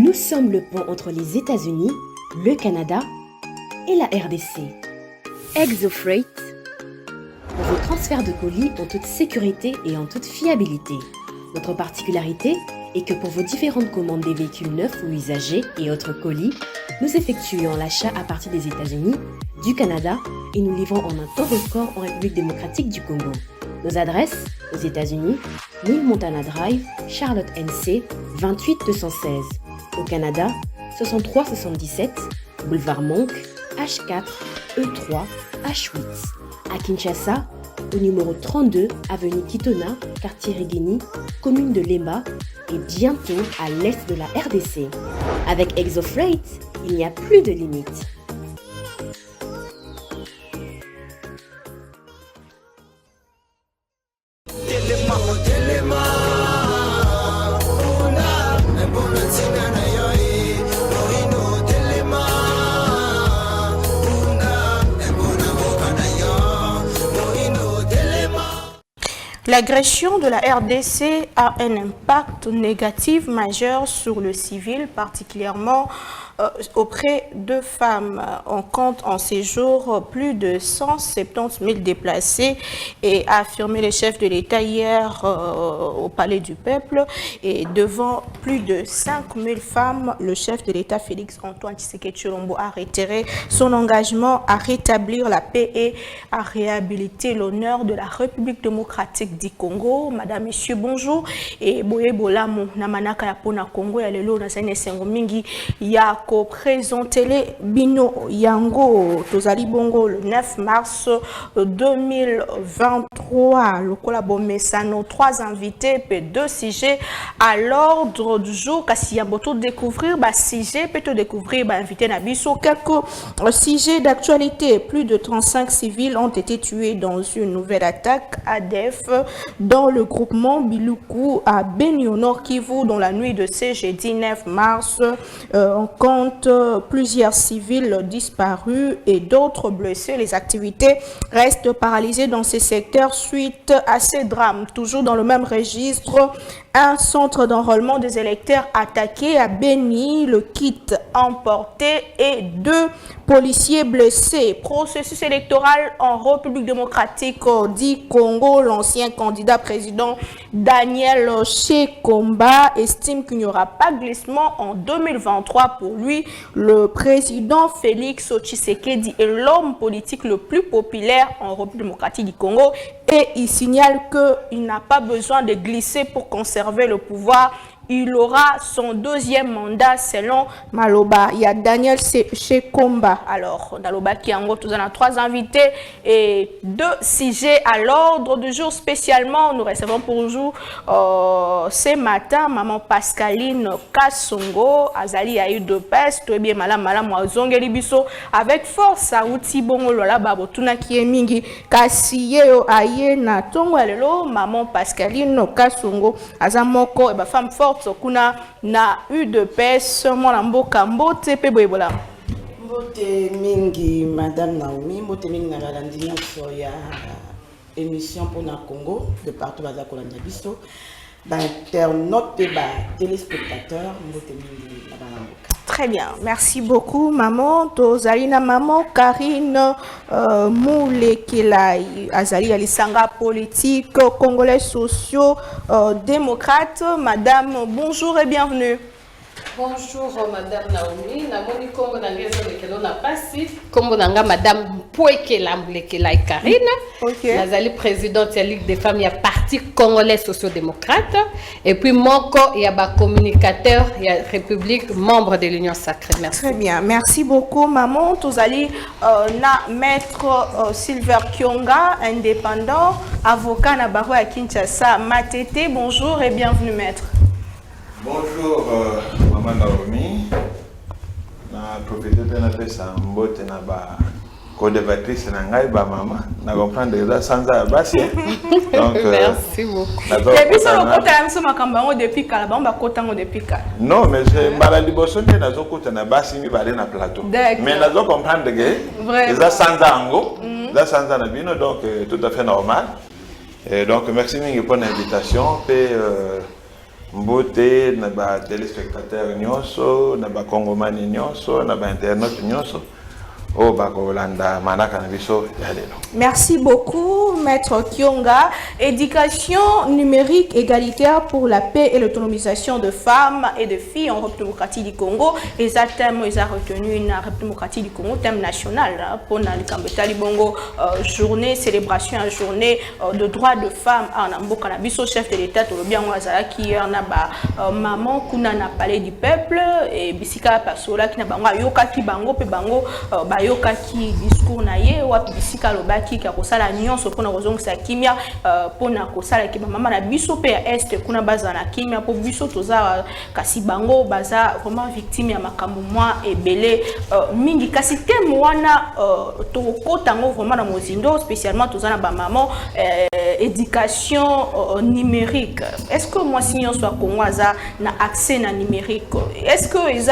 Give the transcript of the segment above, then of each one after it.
Nous sommes le pont entre les États-Unis, le Canada et la RDC. ExoFreight, pour vos transferts de colis en toute sécurité et en toute fiabilité. Notre particularité est que pour vos différentes commandes des véhicules neufs ou usagés et autres colis, nous effectuons l'achat à partir des États-Unis, du Canada et nous livrons en un temps record en République démocratique du Congo. Nos adresses, aux États-Unis, 1000 Montana Drive, Charlotte NC, 28216. Au Canada, 6377, Boulevard Monk, H4, E3, H8. À Kinshasa, au numéro 32, avenue Kitona, quartier Rigeni, commune de Lemba, et bientôt à l'est de la RDC. Avec ExoFreight, il n'y a plus de limites. L'agression de la RDC a un impact négatif majeur sur le civil, particulièrement auprès de femmes. On compte en ces jours plus de 170 000 déplacés et a affirmé le chef de l'État hier au Palais du Peuple. Et devant plus de 5 000 femmes, le chef de l'État Félix Antoine Tshisekedi Tshilombo a réitéré son engagement à rétablir la paix et à réhabiliter l'honneur de la République démocratique du Congo. Madame, Monsieur, bonjour. Et boye bolamo na manaka ya pona Congo ya lelo na sane sengo mingi ya ko présentele bino yango tozali bongo le 9 mars 2023. Le kolabomesano 3 invités et 2 sujets à l'ordre du jour. Kasi yamboto découvrir ba sujet peut découvrir ba invité na biso quelques sujets d'actualité. Plus de 35 civils ont été tués dans une nouvelle attaque ADF dans le groupement Biluku à Beni au Nord Kivu dans la nuit de ce jeudi 9 mars. On compte plusieurs civils disparus et d'autres blessés. Les activités restent paralysées dans ces secteurs suite à ces drames. Toujours dans le même registre, un centre d'enrôlement des électeurs attaqué à Beni, le kit emporté et 2 policiers blessés. Processus électoral en République démocratique du Congo. L'ancien candidat président Daniel Shekomba estime qu'il n'y aura pas de glissement en 2023 pour lui. Le président Félix Tshisekedi est l'homme politique le plus populaire en République démocratique du Congo et il signale qu'il n'a pas besoin de glisser pour conserver le pouvoir. Il aura son 2e mandat selon Maloba. Il y a Daniel Shekomba. Alors, Daloba qui en gros, nous avons 3 invités et 2 sujets à l'ordre du jour. Spécialement, nous recevons pour vous ce matin maman Pascaline Kasongo, Azali a eu de peste, tout bien malam Zongeli Biso avec force à outil bongo lola babo tuna mingi kasiye aye na tongo lelo maman Pascaline Kasongo azamoko et ba femme forte kuna na eu de peste mwana mboka mbote pe boyebola mbote mingi madame Naomi mbote mingi na balandi nyonso ya émission pour na Congo de partout baza kolanda biso ba internaute et ba téléspectateurs mbote mingi na balamboka. Très bien, merci beaucoup maman. Tozalina maman Karine Moulekelai Azali Alisanga politique congolais sociaux démocrate. Madame, bonjour et bienvenue. Bonjour Madame Naomi, Namoni Congo Nangezo Lekelo na pasi, Congo Nanga Madame Pouekela Moulekelai Karine. Ok. Nazali présidente de la Ligue des femmes, il y a parti congolais sociaux-démocrate. Et puis Moko, il y a ba communicateur, il y a République, membre de l'Union sacrée. Merci. Très bien, merci beaucoup maman. Tozali na maître Silver Kionga, indépendant, avocat na Baro à Kinshasa, Matete. Bonjour et bienvenue maître. Bonjour, Maman Naomi. Na profité de notre sambote na ba co-débattrice na ngai ba maman. Na comprendre ça sans abasi. Donc merci beaucoup. Depuis ça le côté am so makamba ngo depuis kala ba kota ngo depuis kala. Non, mais c'est mbala liboso te na zokota na basi mi balé na plateau. Mais na zo comprendre que ça sans ango, ça sans na bino donc tout à fait normal. Et donc merci mingi pour l'invitation et mbote na ba téléspectateurs nyonso na ba congomani nyonso na ba internautes nyonso o ba kolanda manaka na biso ya lelo. Merci beaucoup, Maître Kionga. Éducation numérique égalitaire pour la paix et l'autonomisation de femmes et de filles en République démocratique du Congo. Et ça thème, ils ont retenu une République démocratique du Congo, thème national pour le Kambetali Bongo, journée, célébration, journée de droits de femmes en Ambo Canabiso, chef de l'État, Tolobian Ouazala, qui en a maman, Kuna na palais du peuple, et Bissika Pasola, qui n'a pas yoka ki bango, pe bango, yoka ki discours naye, ou Bissika Lobaki, qui a kosala nyonso pour na kozong sa kimia, pour na kosala ki maman na biso pe est, kuna baza na kimia, pour biso toza kasi bango, baza vraiment victime ya makambo moi et belé, mingi kasi thème wana, toko tango vraiment na mozindo, spécialement toza na ba maman, éducation numérique. Est-ce que moi si on soit congolais na accès na numérique? Est-ce que ils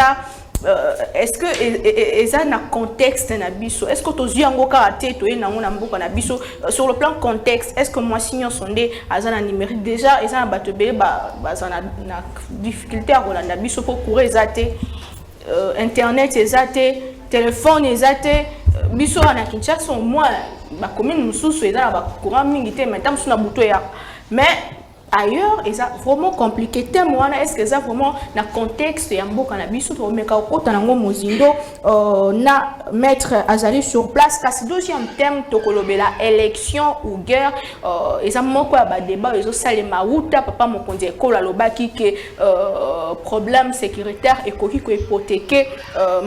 ont un contexte na biso? Est-ce que tu as un karaté to na ngona mboka na biso sur le plan contexte? Est-ce que moi si on sondé azana numérique déjà ils ont batebele na difficulté à rolanda biso pour courir ezate internet ezate téléphone ezate biso na Kinshasa au moins ba commune mususu ezana ba courant mingi te maintenant suna buto ya mais ailleurs, c'est vraiment compliqué. Est-ce que c'est vraiment dans le contexte de Mboka na biso to meka okota nango mozindo na mettre azali sur place kasi deuxième thème to kolobela élection ou guerre eza moko ya ba débat ezo salema uta papa mokonzi ekola lobaki ke problème sécuritaire ekoki ko hypothéquer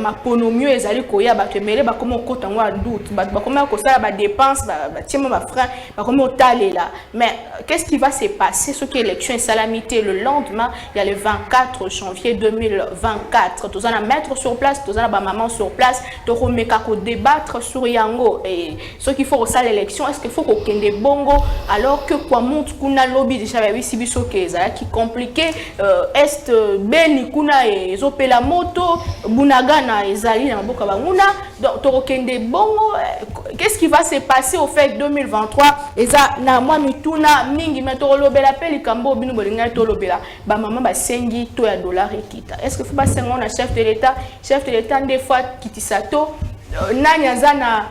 maponomio ezali koya bato emele ba komo okota ngo doute ba komo ko sala ba dépenses ba tiemo ba frein ba komo talela mais qu'est-ce qui va se passer ce qui est élection et salamité le lendemain, il y a le 24 janvier 2024. Tous allons mettre sur place, tous allons maman sur place, tous allons débattre sur Yango. Et ce qu'il faut au salle l'élection, est-ce qu'il faut qu'on ait des bongo alors que quoi montre qu'on a lobby déjà avec Sibiso qui est compliqué, est Beni kuna et Zopela moto, Bunagana et Zali na boka banguna, donc tous allons des bongo. Qu'est-ce qui va se passer au fait 2023? Et ça na moi mituna mingi metoro lobela peli kambo binu bolinga to lobela ba maman ba sengi to ya dollar ekita. Est-ce que faut pas sengo na chef de l'état des fois kitisato nanya zana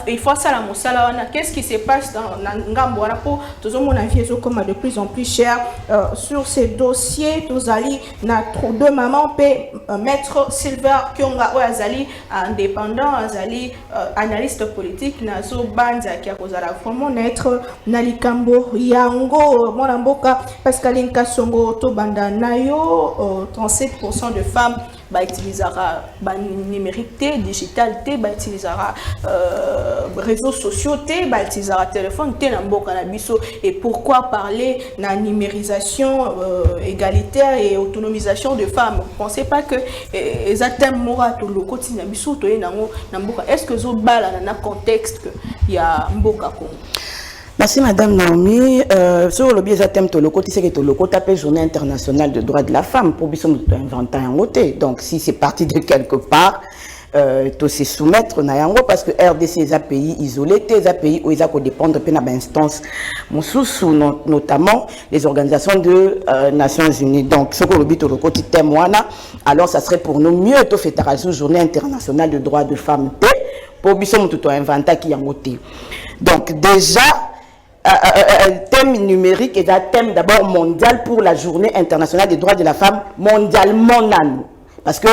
il faut ça la mosala wana. Qu'est-ce qui se passe dans ngambo wana pour tous mon avis comme de plus en plus cher sur ces dossiers tous ali na trop de maman peut maître Silver Kionga Azali indépendant Azali analyste politique na zo banza qui a causé vraiment naître na likambo yango mona mboka Pascaline Kasongo to banda nayo 37% de femmes ba utilisera ba numérique digital ba utilisera réseaux sociaux ba utilisera téléphone na mboka na biso. Et pourquoi parler na numérisation égalitaire et autonomisation de femmes? Vous pensez pas que ezatem mora to lokoti na biso to nango na mboka? Est-ce que zo bala na contexte que ya mboka Congo? Merci Madame Naomi. Sur le biais de thème Toloko, tu sais que Toloko tape Journée internationale de droits de la femme pour biso inventer un côté. Donc si c'est parti de quelque part, tu se soumettre na yango parce que RDC est un pays isolé, c'est un pays où ils ont dépendre de l'instance notamment les organisations de Nations Unies. Donc ce que le but Toloko tu témoignes, alors ça serait pour nous mieux de faire la Journée internationale de droits de femmes pour biso tout inventer qui yango te. Donc déjà thème numérique est un thème d'abord mondial pour la Journée internationale des droits de la femme mondialement nan. Parce que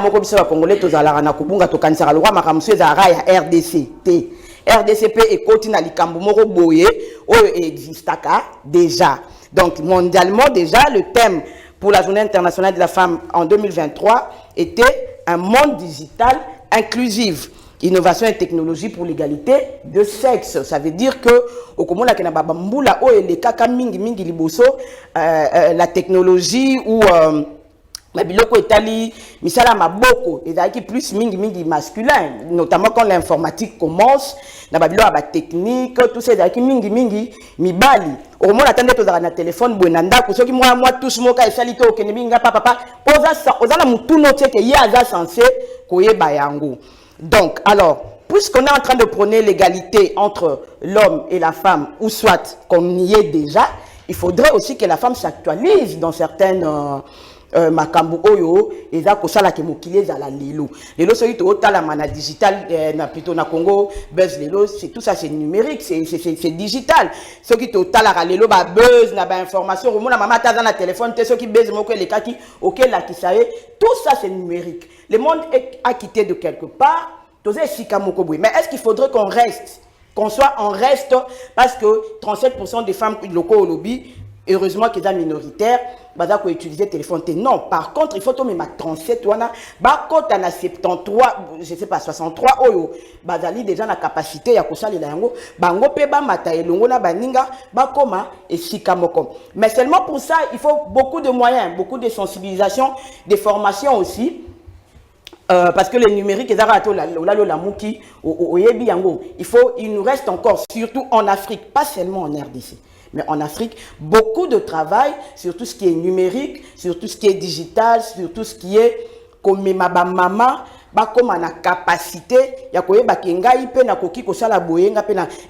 moko biso ba congolais tozala na kubunga to kanisaka lwa makamso ezara ya RDC T. RDCP et continue likambo moko boye oyo existaka déjà. Donc mondialement déjà le thème pour la Journée internationale de la femme en 2023 était un monde digital inclusif. Innovation et technologie pour l'égalité de sexe. Ça veut dire que au Komona kena baba mbula o ele kaka mingi liboso la technologie ou la biloko etali misala maboko ezaki plus mingi masculin, notamment quand l'informatique commence na babilo ba technique tout ça ezaki mingi mibali au moment attendait to na téléphone bonanda ko soki moi tous moka esali to okene minga papa oza na mutu no teke ya za censé koyeba yango. Donc, alors, puisqu'on est en train de prôner l'égalité entre l'homme et la femme, ou soit qu'on y est déjà, il faudrait aussi que la femme s'actualise dans certaines makambo oyo eza kosala ke mokili ezala lelo soki totala mana digital na plutôt na Congo buzz lelo c'est tout ça, c'est numérique, c'est digital. Soki totala lelo ba buzz na ba information romona mama taza na téléphone te soki buzz moko le kaki OK la kisaye, tout ça c'est numérique. Le monde a quitté de quelque part, tozé sika moko boui. Mais est-ce qu'il faudrait qu'on reste, qu'on soit en reste, parce que 37% des femmes locaux au lobby, heureusement qu'ils sont minoritaires, bah qu'on utiliser téléphone. Non, par contre, il faut tomber ma 37 wana, bah quand on a 73, je sais pas 63 oyo, bah dali déjà la capacité ya kosali la yango, bah ngo pe ba mata elongo na baninga, bah koma et sikamoko. Mais seulement pour ça, il faut beaucoup de moyens, beaucoup de sensibilisation, des formations aussi. Parce que le numérique, il nous reste encore, surtout en Afrique, pas seulement en RDC, mais en Afrique, beaucoup de travail sur tout ce qui est numérique, sur tout ce qui est digital, sur tout ce qui est comme mama, comme on a capacité,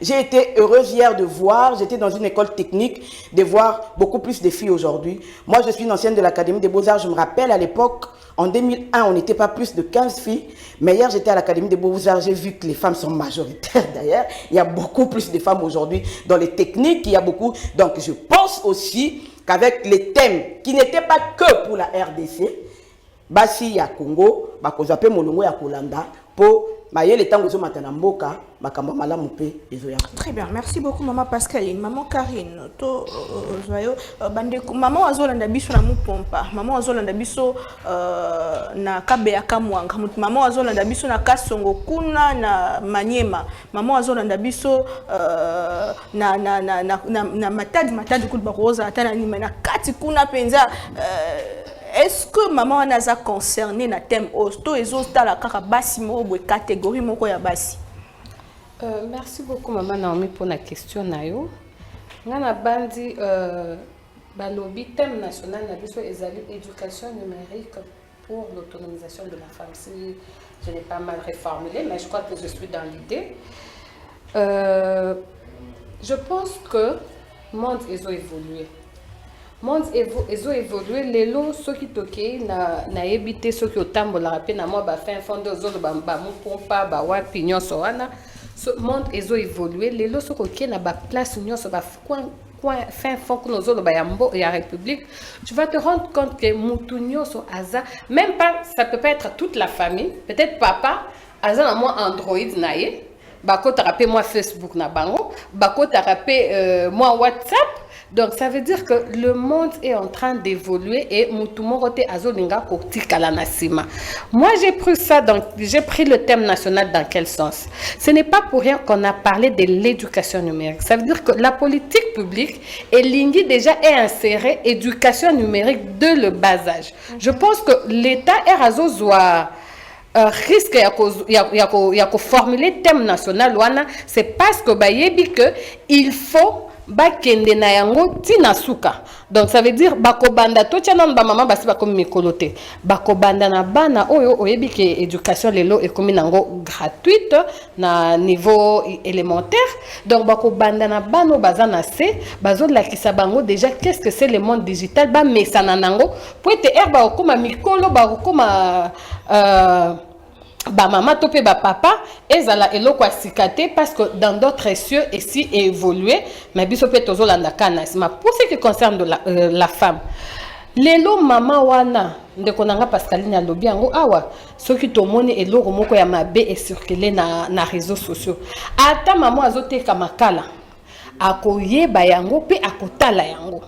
j'ai été heureuse hier de voir, j'étais dans une école technique, de voir beaucoup plus de filles aujourd'hui. Moi, je suis une ancienne de l'Académie des Beaux-Arts, je me rappelle à l'époque, en 2001, on n'était pas plus de 15 filles, mais hier j'étais à l'Académie des Beaux-Arts, j'ai vu que les femmes sont majoritaires d'ailleurs, il y a beaucoup plus de femmes aujourd'hui dans les techniques, il y a beaucoup, donc je pense aussi qu'avec les thèmes qui n'étaient pas que pour la RDC, basi ya Congo, bakozape molongo ya Kolanda, pour maïe temps où matana mboka, makamba malamu pe ezoya. Très bien, merci beaucoup maman Pascaline, maman Karine, to zoyo bande maman azolanda biso na mupompa, maman azolanda biso na kabeya kamwanga, maman azolanda biso na Kasongo kuna na Manyema, maman azolanda biso na matadi kulba rosa atana ni na kati kuna penza. Est-ce que maman a concerné na thème hosto et zosta la karabasi mo catégorie moko ya basi? Merci beaucoup maman Naomi pour la question nayo. Ngana bandi balobi thème national na biso ezali éducation numérique pour l'autonomisation de la femme. Si je n'ai pas mal réformulé, mais je crois que je suis dans l'idée. Je pense que le monde a évolué. Monde ezo évolué lelo soki toke na ebité soki otambola rapé na moi ba fin fond ozolo ba mupompa ba wapi nyonso wana so monde ezo évolué lelo soki na ba place nyonso ba coin fin fond ko ozolo ba yambo ya république tu vas te rendre compte que mutu nyonso aza même pas ça peut pas être toute la famille peut-être papa aza na moi Android naie bako tarapé moi Facebook na bango bako tarapé moi WhatsApp. Donc ça veut dire que le monde est en train d'évoluer et mutumorote azolinga kotika la nasima. Moi j'ai pris ça donc j'ai pris le thème national dans quel sens? Ce n'est pas pour rien qu'on a parlé de l'éducation numérique. Ça veut dire que la politique publique et l'INGI déjà est insérée éducation numérique de le bas âge. Je pense que l'État est razozoa risque ya ko formuler thème national wana c'est parce que bayebi que il faut bakende na yango tina suka. Donc ça veut dire bakobanda to tchana ba maman basi bakomi mikolote bakobanda na bana oyo oyebi ke éducation lelo ekomi nango gratuite na niveau élémentaire. Donc bakobanda na bano bazana se bazo lakisa bango déjà qu'est-ce que c'est le monde digital ba mesana nango po ete herba okoma mikolo ba okoma ba maman topé ba papa ezala eloko asikate parce que dans d'autres cieux ici évolué mais biso pe tozolanda kana sima pour ce qui concerne de la femme lelo maman wana ndeko nanga Pascaline alobi yango awa soki tomoni eloko moko ya mabe et circuler na réseaux sociaux ata maman azoteka makala akoyeba yango pe akotala yango.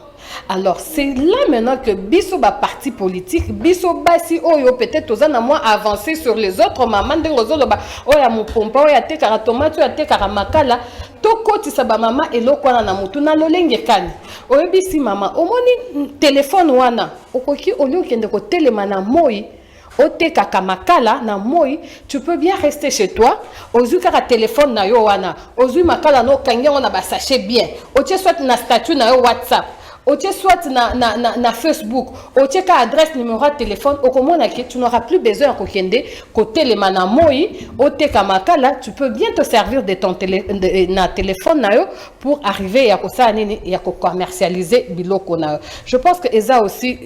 Alors c'est là maintenant que biso ba parti politique biso basi oyo peut-être ozana moi avancer sur les autres mamans ndengozolo ba oya mupompa oya tekara tomate oya tekara makala tokoti sa ba mama eloko wana na mutu na lolenge kani oyebi si mama omoni téléphone wana okoki olio kende ko telema na moi oteka kamakala na moi tu peux bien rester chez toi ozui kaka téléphone na yo wana ozui makala no kangi on a ba sachet bien otie soit na statut na yo WhatsApp otie soit na Facebook, otie ka adresse numéro de téléphone, au comment tu n'auras plus besoin de kokende côté les manamoi, ote kamakala, tu peux bien te servir de ton téléphone na yo pour arriver à ça nini ya ko commercialiser biloko na yo. Je pense que eza aussi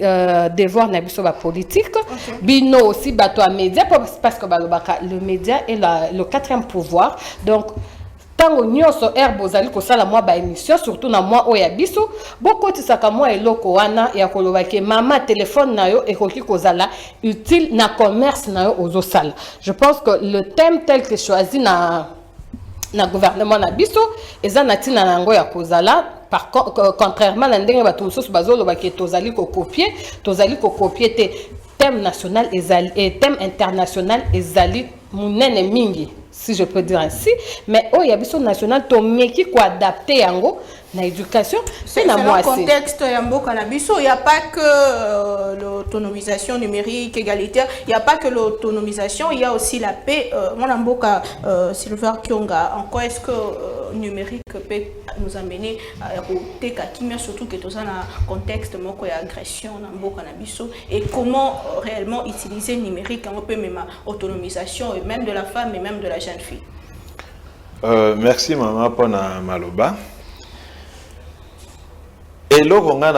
devoir na biso ba politique, bino aussi bato a média parce que le média est le quatrième pouvoir. Donc tango nyonso bozali kosala mwa ba émission surtout na mwa oya biso boko tisaka mwa eloko wana ya koloba ke mama téléphone na yo ekoki kozala utile na commerce na yo ozosala. Je pense que le thème tel que choisi na gouvernement na biso eza na tina nango ya kozala. Par contre, contrairement à ndenge bato mosusu bazoloba ke tozali ko copier te thème national et thème international ezali munene mingi, si je peux dire ainsi, mais il y a besoin national to meki ko adapter yango na éducation. C'est dans le contexte yambo cannabis, il n'y a pas que l'autonomisation numérique égalitaire, il n'y a pas que l'autonomisation, il y a aussi la paix. Mon amboka Sylvain Kionga, en quoi est-ce que numérique peut nous amener à côté kakimia, surtout que tout ça dans un contexte moko ya agression nambo cannabis, et comment réellement utiliser le numérique un peu même autonomisation et même de la femme et même de la jeune fille. Merci maman pour na maloba. Et là, on a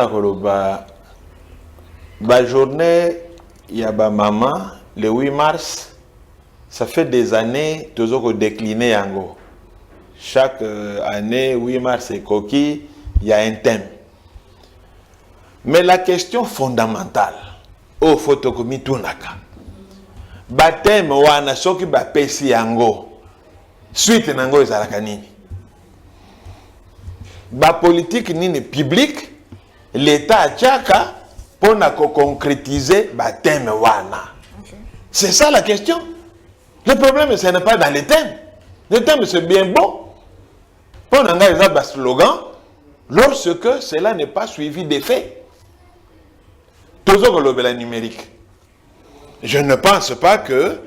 la journée, il y a ma maman, le 8 mars, ça fait des années, toujours décliné yango. Chaque année, 8 mars, c'est coquille, il y a un thème. Mais la question fondamentale, au photocopie tunaka, baptême wana soki ba pesi yango, suite nango ezalaka nini? La politique nini publique, l'État a tchaka pour concrétiser le thème wana. C'est ça la question. Le problème, ce n'est pas dans les thèmes. Le thème, c'est bien beau. Pour nous avoir un slogan, lorsque cela n'est pas suivi d'effet. Toujours le numérique. Je ne pense pas que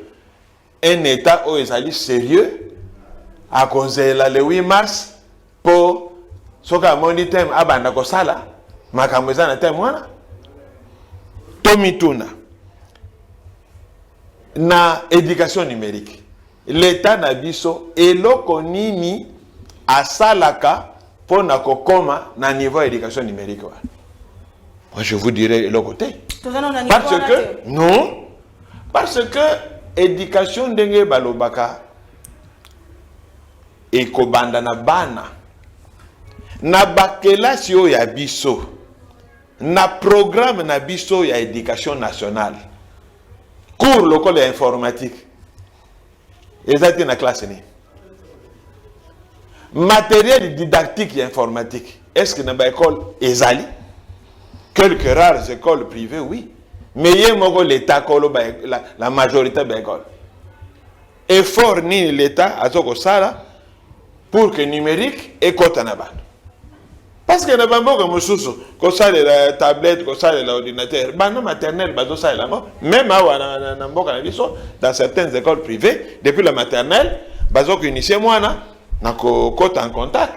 un État où est sérieux à cause de le 8 mars pour soka mondi thème abanda ko sala makamweza na thème wana tomituna na éducation numérique l'état na biso eloko nini asalaka pona kokoma na niveau éducation numérique wa. Moi je vous dirais eloko te parce que non parce que éducation ndenge balobaka ekobanda na bana na bakelasi oyo ya biso na programme na biso ya éducation nationale cours local ya informatique ezati na classe ni matériel didactique ya informatique est-ce que na ba école ezali quelques rares écoles privées oui mais yé moko l'état kolo ba la majorité ba école effort ni l'état azoko sala pour que numérique ekota na bana. Parce que quand ça la tablette, quand ça l'ordinateur, dans maternelle, même dans certaines écoles privées, depuis la maternelle, initié moi na en contact,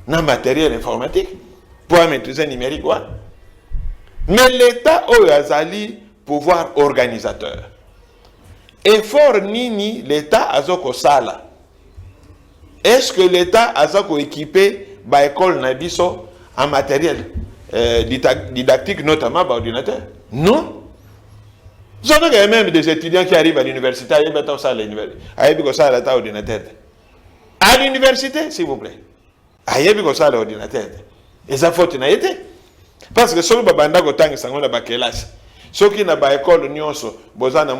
na matériel informatique pour maîtriser le numérique. Mais l'État a pouvoir organisateur. Effort nini l'État a sala. Est-ce que l'État a équipé ba école na biso en matériel didactique, notamment par ordinateur? Non. Il y a même des étudiants qui arrivent à l'université, à l'université, s'il vous plaît. Il y a l'ordinateur. Et ça faut une été. Parce que si vous avez un ceux qui n'ont pas école, ils ont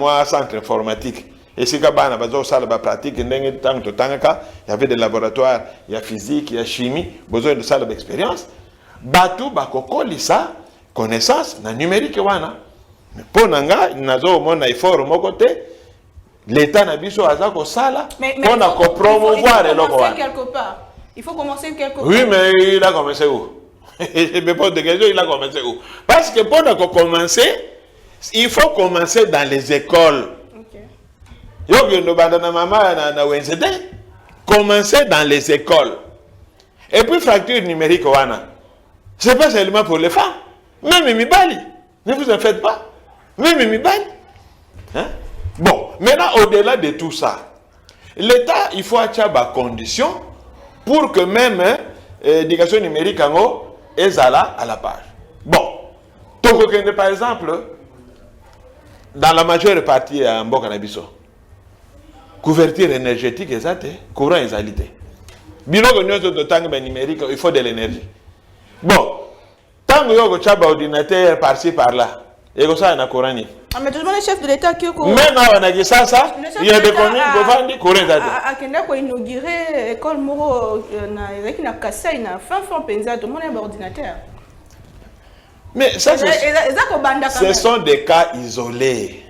un centre informatique. Et si vous avez une pratique, il y avait des laboratoires, il y a physique, il y a chimie, besoin de salle d'expérience. Batu bakokoli sa connaissance na numérique wana. Mais pour nanga nazo mona effort mo côté l'état na biso azako sala pour na ko promouvoir eloko wana. Il faut commencer quelque part. Oui, mais il a commencé où? Je me pose des questions, il a commencé où? Parce que pour na ko commencer, il faut commencer dans les écoles. OK. Yo no banda na mama na Wednesday, commencer dans les écoles. Et puis fracture numérique wana. Ce n'est pas seulement pour les femmes. Même Mibali. Ne vous en faites pas. Même Mibali. Hein? Bon, maintenant, au-delà de tout ça, l'État, il faut avoir des conditions pour que même l'éducation numérique est à la page. Bon, par exemple, dans la majeure partie en Bokanabiso, couverture énergétique exacte, courant exalité. Biloko nyonso de temps numérique, il faut de l'énergie. Bon, tant que vous avez un ordinateur par-ci par-là, et que ça a un courant. Mais tout le monde est chef de l'État qui est même on a dit ça, il y a des communes qui vont dire courant exalité. À Kenya, pour inaugurer l'école Moro, il y a Kassai, il y a fin penza, tout le monde a un ordinateur. Mais ça, ce sont des cas isolés.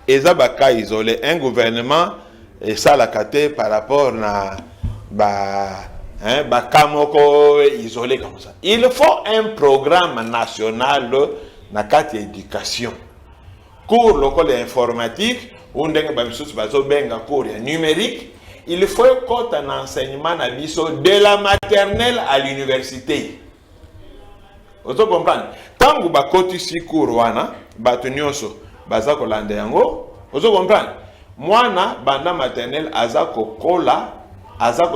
Et ça, des cas isolés. Un gouvernement, et ça, la caté par rapport à Kamoko isolé comme ça. Il faut un programme national de l'éducation. Cours local informatique, ou cours numérique, il faut un enseignement de la maternelle à l'université. Vous comprenez? Tant que vous avez un cours, vous avez vous comprenez? Moi, banda maternelle, azako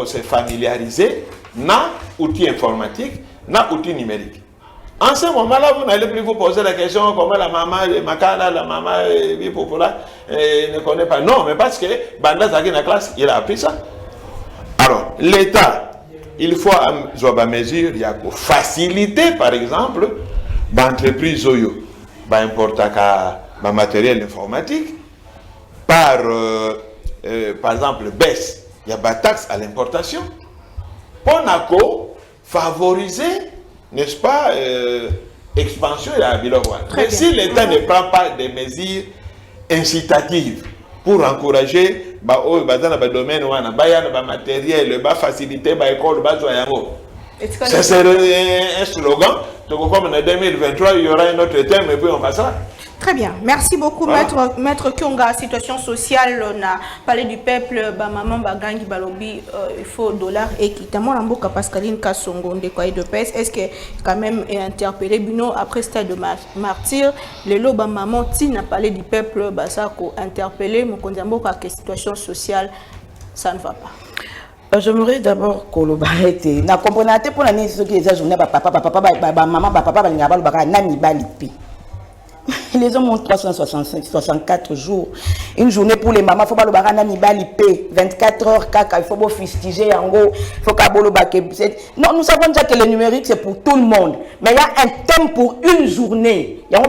se familiariser na outils informatiques, na outils numériques. En ce moment-là, vous n'allez plus vous poser la question comment la maman, la maman ne connaît pas. Non, mais parce que banda zaki na classe, il a appris ça. Alors, l'État, il faut avoir des mesures pour faciliter, par exemple, l'entreprise Oyo, importer le matériel informatique, par exemple, baisse, il y a des taxes à l'importation, pour favoriser, n'est-ce pas, expansion de la Bilowa. Mais si l'État ne prend pas des mesures incitatives pour encourager, domaine, matériel, faciliter, l'école, ça serait un slogan. Donc, comme en 2023, il y aura un autre thème et puis on passera. Très bien. Merci beaucoup, Maître Kyonga. Situation sociale, on a parlé du peuple, maman, bagangi, balobi, il faut dollar et qui t'a mon ka Pascaline Kassongo, de quoi de pèse. Est-ce que quand même est interpellé, Bino, après stade de martyr, le loba maman, ti n'a parlé du peuple, ça ko interpellé, mon condambo que situation sociale, ça ne va pas. J'aimerais d'abord que le barrete. Na comprenate pour la nini ce qui est journée papa maman papa ba nani balipi. Les hommes ont 364 jours. Une journée pour les mamans, il faut pas le barana ni balipé. 24 heures, il faut pas fustiger en gros. Il faut pas le non, nous savons déjà que le numérique c'est pour tout le monde. Mais il y a un thème pour une journée. Il y a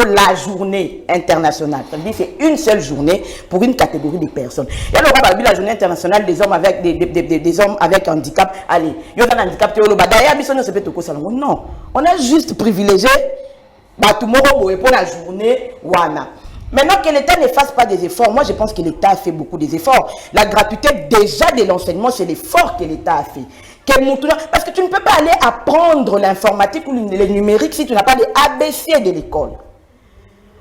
la journée internationale. C'est-à-dire c'est une seule journée pour une catégorie de personnes. Il y a la journée internationale des hommes avec des hommes avec handicap. Allez, il y a un handicap. Non, on a juste privilégié. Pour la journée, wana. Maintenant que l'État ne fasse pas des efforts, moi je pense que l'État a fait beaucoup des efforts. La gratuité déjà de l'enseignement, c'est l'effort que l'État a fait. Parce que tu ne peux pas aller apprendre l'informatique ou le numérique si tu n'as pas les ABC de l'école.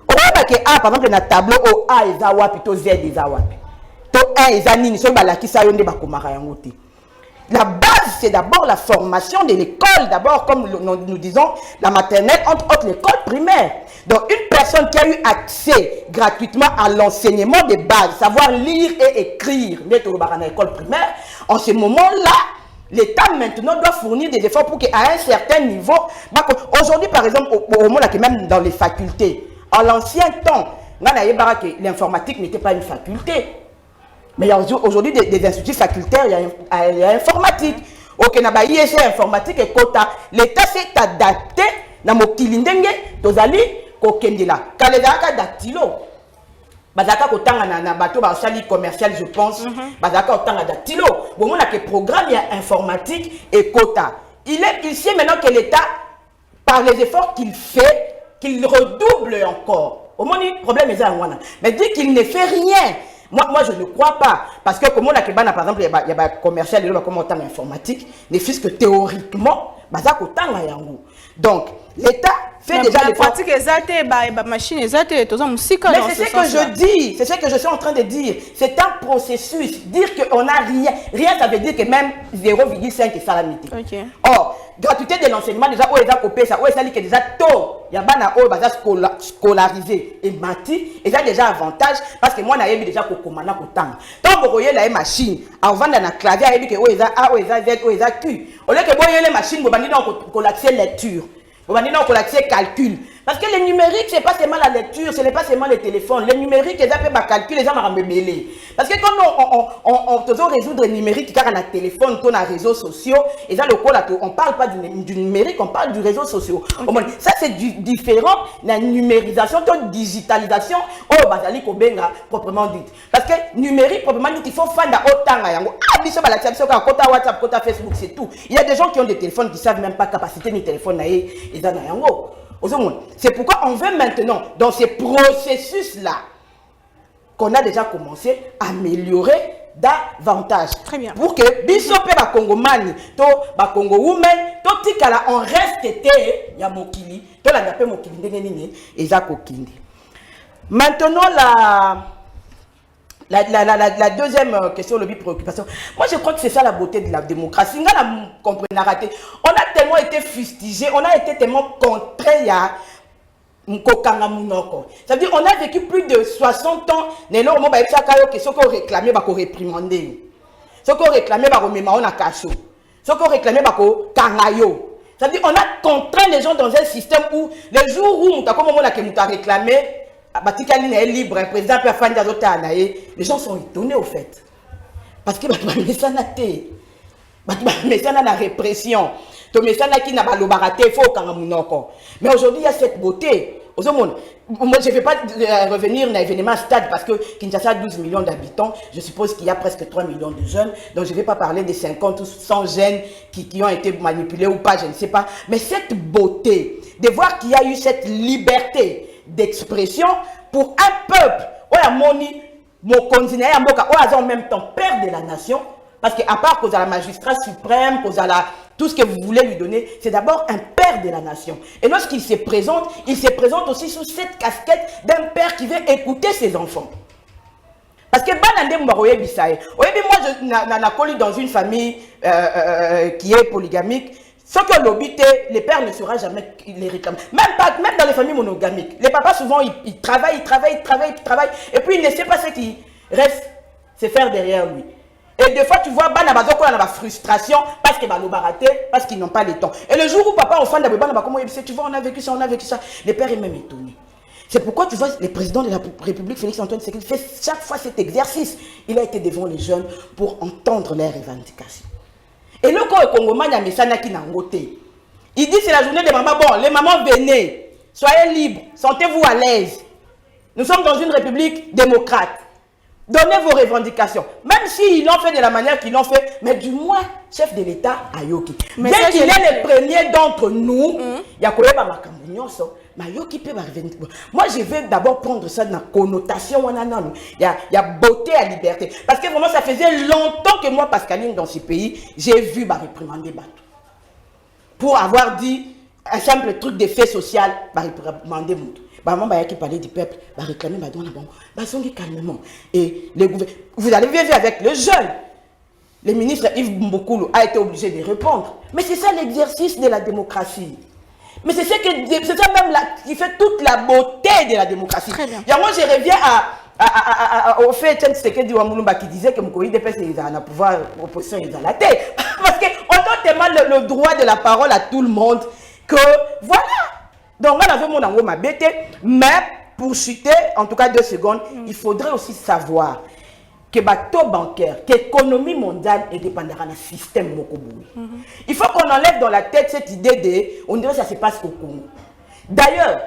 On voit que A, par exemple, dans le tableau, A est Zawapi, to Z est Zawapi. To 1 est Zanini, so balaki sa yonde bakomara yangote. La base, c'est d'abord la formation de l'école. D'abord, comme nous disons, la maternelle, entre autres l'école primaire. Donc, une personne qui a eu accès gratuitement à l'enseignement de base, savoir lire et écrire, dans l'école primaire, en ce moment-là, l'État maintenant doit fournir des efforts pour qu'à un certain niveau, aujourd'hui, par exemple, au monde, même dans les facultés, en l'ancien temps, l'informatique n'était pas une faculté. Mais il y a aujourd'hui des instituts facultaires, il y a informatique. Ok, na ISC informatique et quota. L'État s'est adapté dans mon kilindenge, tozali kokendela. Kalezaka dactylo. Bazaka kotanga na bateau basali commercial, je pense. Bazaka kotanga dactylo. Bon, on a que programme il y a informatique et quota. Il sait maintenant que l'État, par les efforts qu'il fait, qu'il redouble encore. Au moins, le problème est là. Mais dit qu'il ne fait rien. Moi, je ne crois pas. Parce que comme on a par exemple, il y a un commercial, il y a un informatique, ne fût-ce que théoriquement, donc, l'État fait déjà les pratiques exactes, machine exacte, tout ça, musique. Mais c'est ce que je dis, c'est ce que je suis en train de dire. C'est un processus. Dire qu'on n'a rien, rien, ça veut dire que même 0,5 est salamité. Okay. Or, gratuité de l'enseignement déjà où ils ont copié ça, où ils ont dit que déjà tôt, il y a bana où ils scolarisé et mati, ils ont déjà avantage parce que moi na yebi déjà ko komana ko tang. Tant que voyez la machine, avant dans la clavier yebi que où ils ont A, où ils ont Z, où ils ont Q. Au lieu que voyez les machines, vous bandi donc ko l'accès lecture. Vous bandi donc ko l'accès calcul. Parce que le numérique, ce n'est pas seulement la lecture, ce n'est pas seulement le téléphone. Le numérique, ils ont fait ma calcul, les gens m'ont mêlé. Parce que quand on doit résoudre le numérique, car on a téléphone, on a réseaux sociaux, et ça, on ne parle pas du numérique, on parle du réseau social. Okay. Ça, c'est différent de la numérisation, de la digitalisation, proprement dit. Parce que numérique, proprement dit, il faut faire autant. WhatsApp, Facebook, c'est tout. Il y a des gens qui ont des téléphones qui ne savent même pas la capacité du téléphone. C'est pourquoi on veut maintenant, dans ces processus-là, qu'on a déjà commencé à améliorer davantage. Très bien. Pour que Bisopé ba Congo Mani, to ba Congo Women, to tikala on reste été, ya mokili, to la ngape mokili ndenge et za kokindi. Maintenant la deuxième question, le préoccupation. Moi, je crois que c'est ça la beauté de la démocratie. On a tellement été fustigés, on a été tellement contraints à ça veut dire on a vécu plus de 60 ans. Ce qu'on réclamait, c'est qu'on réprimandait. Ce qu'on réclamait, c'est qu'on met en cacho. Ce qu'on réclamait, c'est qu'on kangayo. Ça veut dire on a contraint les gens dans un système où les jours où on a réclamé, est libre, un président peut faire les gens sont étonnés au fait. Parce que la répression. Mais aujourd'hui, il y a cette beauté. Moi, je ne vais pas revenir à l'événement stade parce que Kinshasa a 12 millions d'habitants. Je suppose qu'il y a presque 3 millions de jeunes. Donc, je ne vais pas parler des 50 ou 100 jeunes qui ont été manipulés ou pas, je ne sais pas. Mais cette beauté, de voir qu'il y a eu cette liberté d'expression pour un peuple, en même temps père de la nation, parce qu'à part cause à la magistrat suprême, cause à tout ce que vous voulez lui donner, c'est d'abord un père de la nation. Et lorsqu'il se présente aussi sous cette casquette d'un père qui veut écouter ses enfants. Parce que moi, je suis dans une famille qui est polygamique. Ce que l'obité, les pères ne sauront jamais les réclamer. Même dans les familles monogamiques. Les papas, souvent, ils travaillent. Et puis, ils ne savent pas ce qui reste, c'est faire derrière lui. Et des fois, tu vois, il y a la frustration parce qu'ils parce qu'ils n'ont pas le temps. Et le jour où papa, enfant, tu vois, on a vécu ça. Les pères est même étonné. C'est pourquoi tu vois, le président de la République, Félix-Antoine Tshisekedi, fait chaque fois cet exercice. Il a été devant les jeunes pour entendre leurs revendications. Et le Congomais, il dit c'est la journée des mamans. Bon, les mamans, venez, soyez libres, sentez-vous à l'aise. Nous sommes dans une république démocrate. Donnez vos revendications. Même s'ils l'ont fait de la manière qu'ils l'ont fait, mais du moins, chef de l'État, Ayoki. Bien qu'il est le premier d'entre nous, il y a quand même Mayoki peut revendiquer. Moi, je vais d'abord prendre ça dans la connotation. Il y a beauté à liberté. Parce que vraiment, ça faisait longtemps que moi, Pascaline, dans ce pays, j'ai vu réprimander Batou. Pour avoir dit un simple truc d'effet social, réprimander Moutou. Maman qui parlait du peuple, réclamer calmement. Et vous avez vu avec le jeune. Le ministre Yves Mbokoulou a été obligé de répondre. Mais c'est ça l'exercice de la démocratie. Mais c'est ça même qui fait toute la beauté de la démocratie. Très bien. Et moi, je reviens au fait qui disait que Moukoui DPS est dans le pouvoir, l'opposition est dans la tête. Parce qu'on donne tellement le droit de la parole à tout le monde que voilà. Donc, on avait mon amour ma bête, mais pour chuter, en tout cas 2 secondes, il faudrait aussi savoir que le taux bancaire, que l'économie mondiale est dépendante d'un système Mokoboui. Il faut qu'on enlève dans la tête cette idée de, on dirait que ça se passe au Congo. D'ailleurs,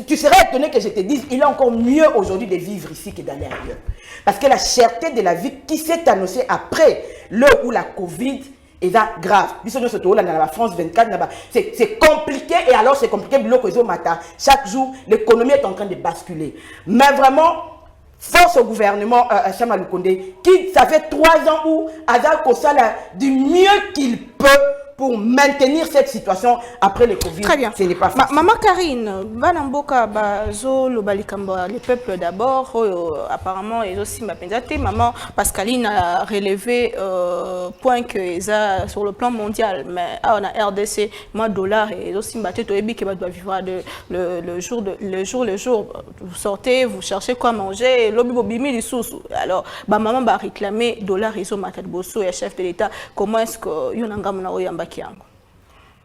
tu serais étonné que je te dise, il est encore mieux aujourd'hui de vivre ici que d'aller ailleurs. Parce que la cherté de la vie qui s'est annoncée après l'heure où la Covid est grave. La France 24, c'est compliqué et alors c'est compliqué. Chaque jour, l'économie est en train de basculer. Mais vraiment, force au gouvernement Sama Lukonde, qui ça fait 3 ans où Azar Kosala du mieux qu'il peut pour maintenir cette situation après le Covid. Très bien. Ce n'est pas facile. Maman Karine, Banamboka, Bazo, le peuple d'abord, apparemment, ils aussi m'appellent. Maman Pascaline a relevé point que ça sur le plan mondial, mais on a RDC, moi dollar et aussi m'appellent qui doit vivre le jour. Vous sortez, vous cherchez quoi manger, lobby bobimi les sous. Alors, maman va réclamer dollar et matat bosso et chef de l'État. Comment est-ce que yonanga mona oyamba kiango?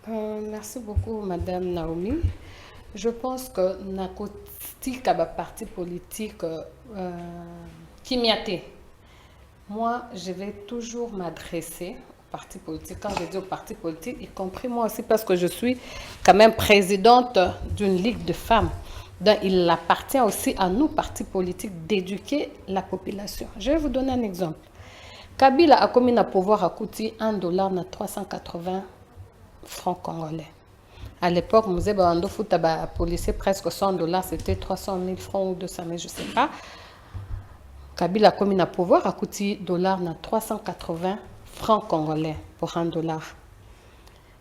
Merci beaucoup, Madame Naomi. Je pense que Nakoti Kaba parti politique qui m'y a été. Moi, je vais toujours m'adresser aux partis politiques. Quand je dis aux partis politiques, y compris moi aussi, parce que je suis quand même présidente d'une ligue de femmes. Donc, il appartient aussi à nous, partis politiques, d'éduquer la population. Je vais vous donner un exemple. Kabila a commis à pouvoir à coûter $1 na 380 francs congolais. À l'époque, nous avons policier presque $100, c'était 300 000 francs ou 200 000, je ne sais pas. Kabila a commis à pouvoir à coûter $, na 380 francs congolais pour $1.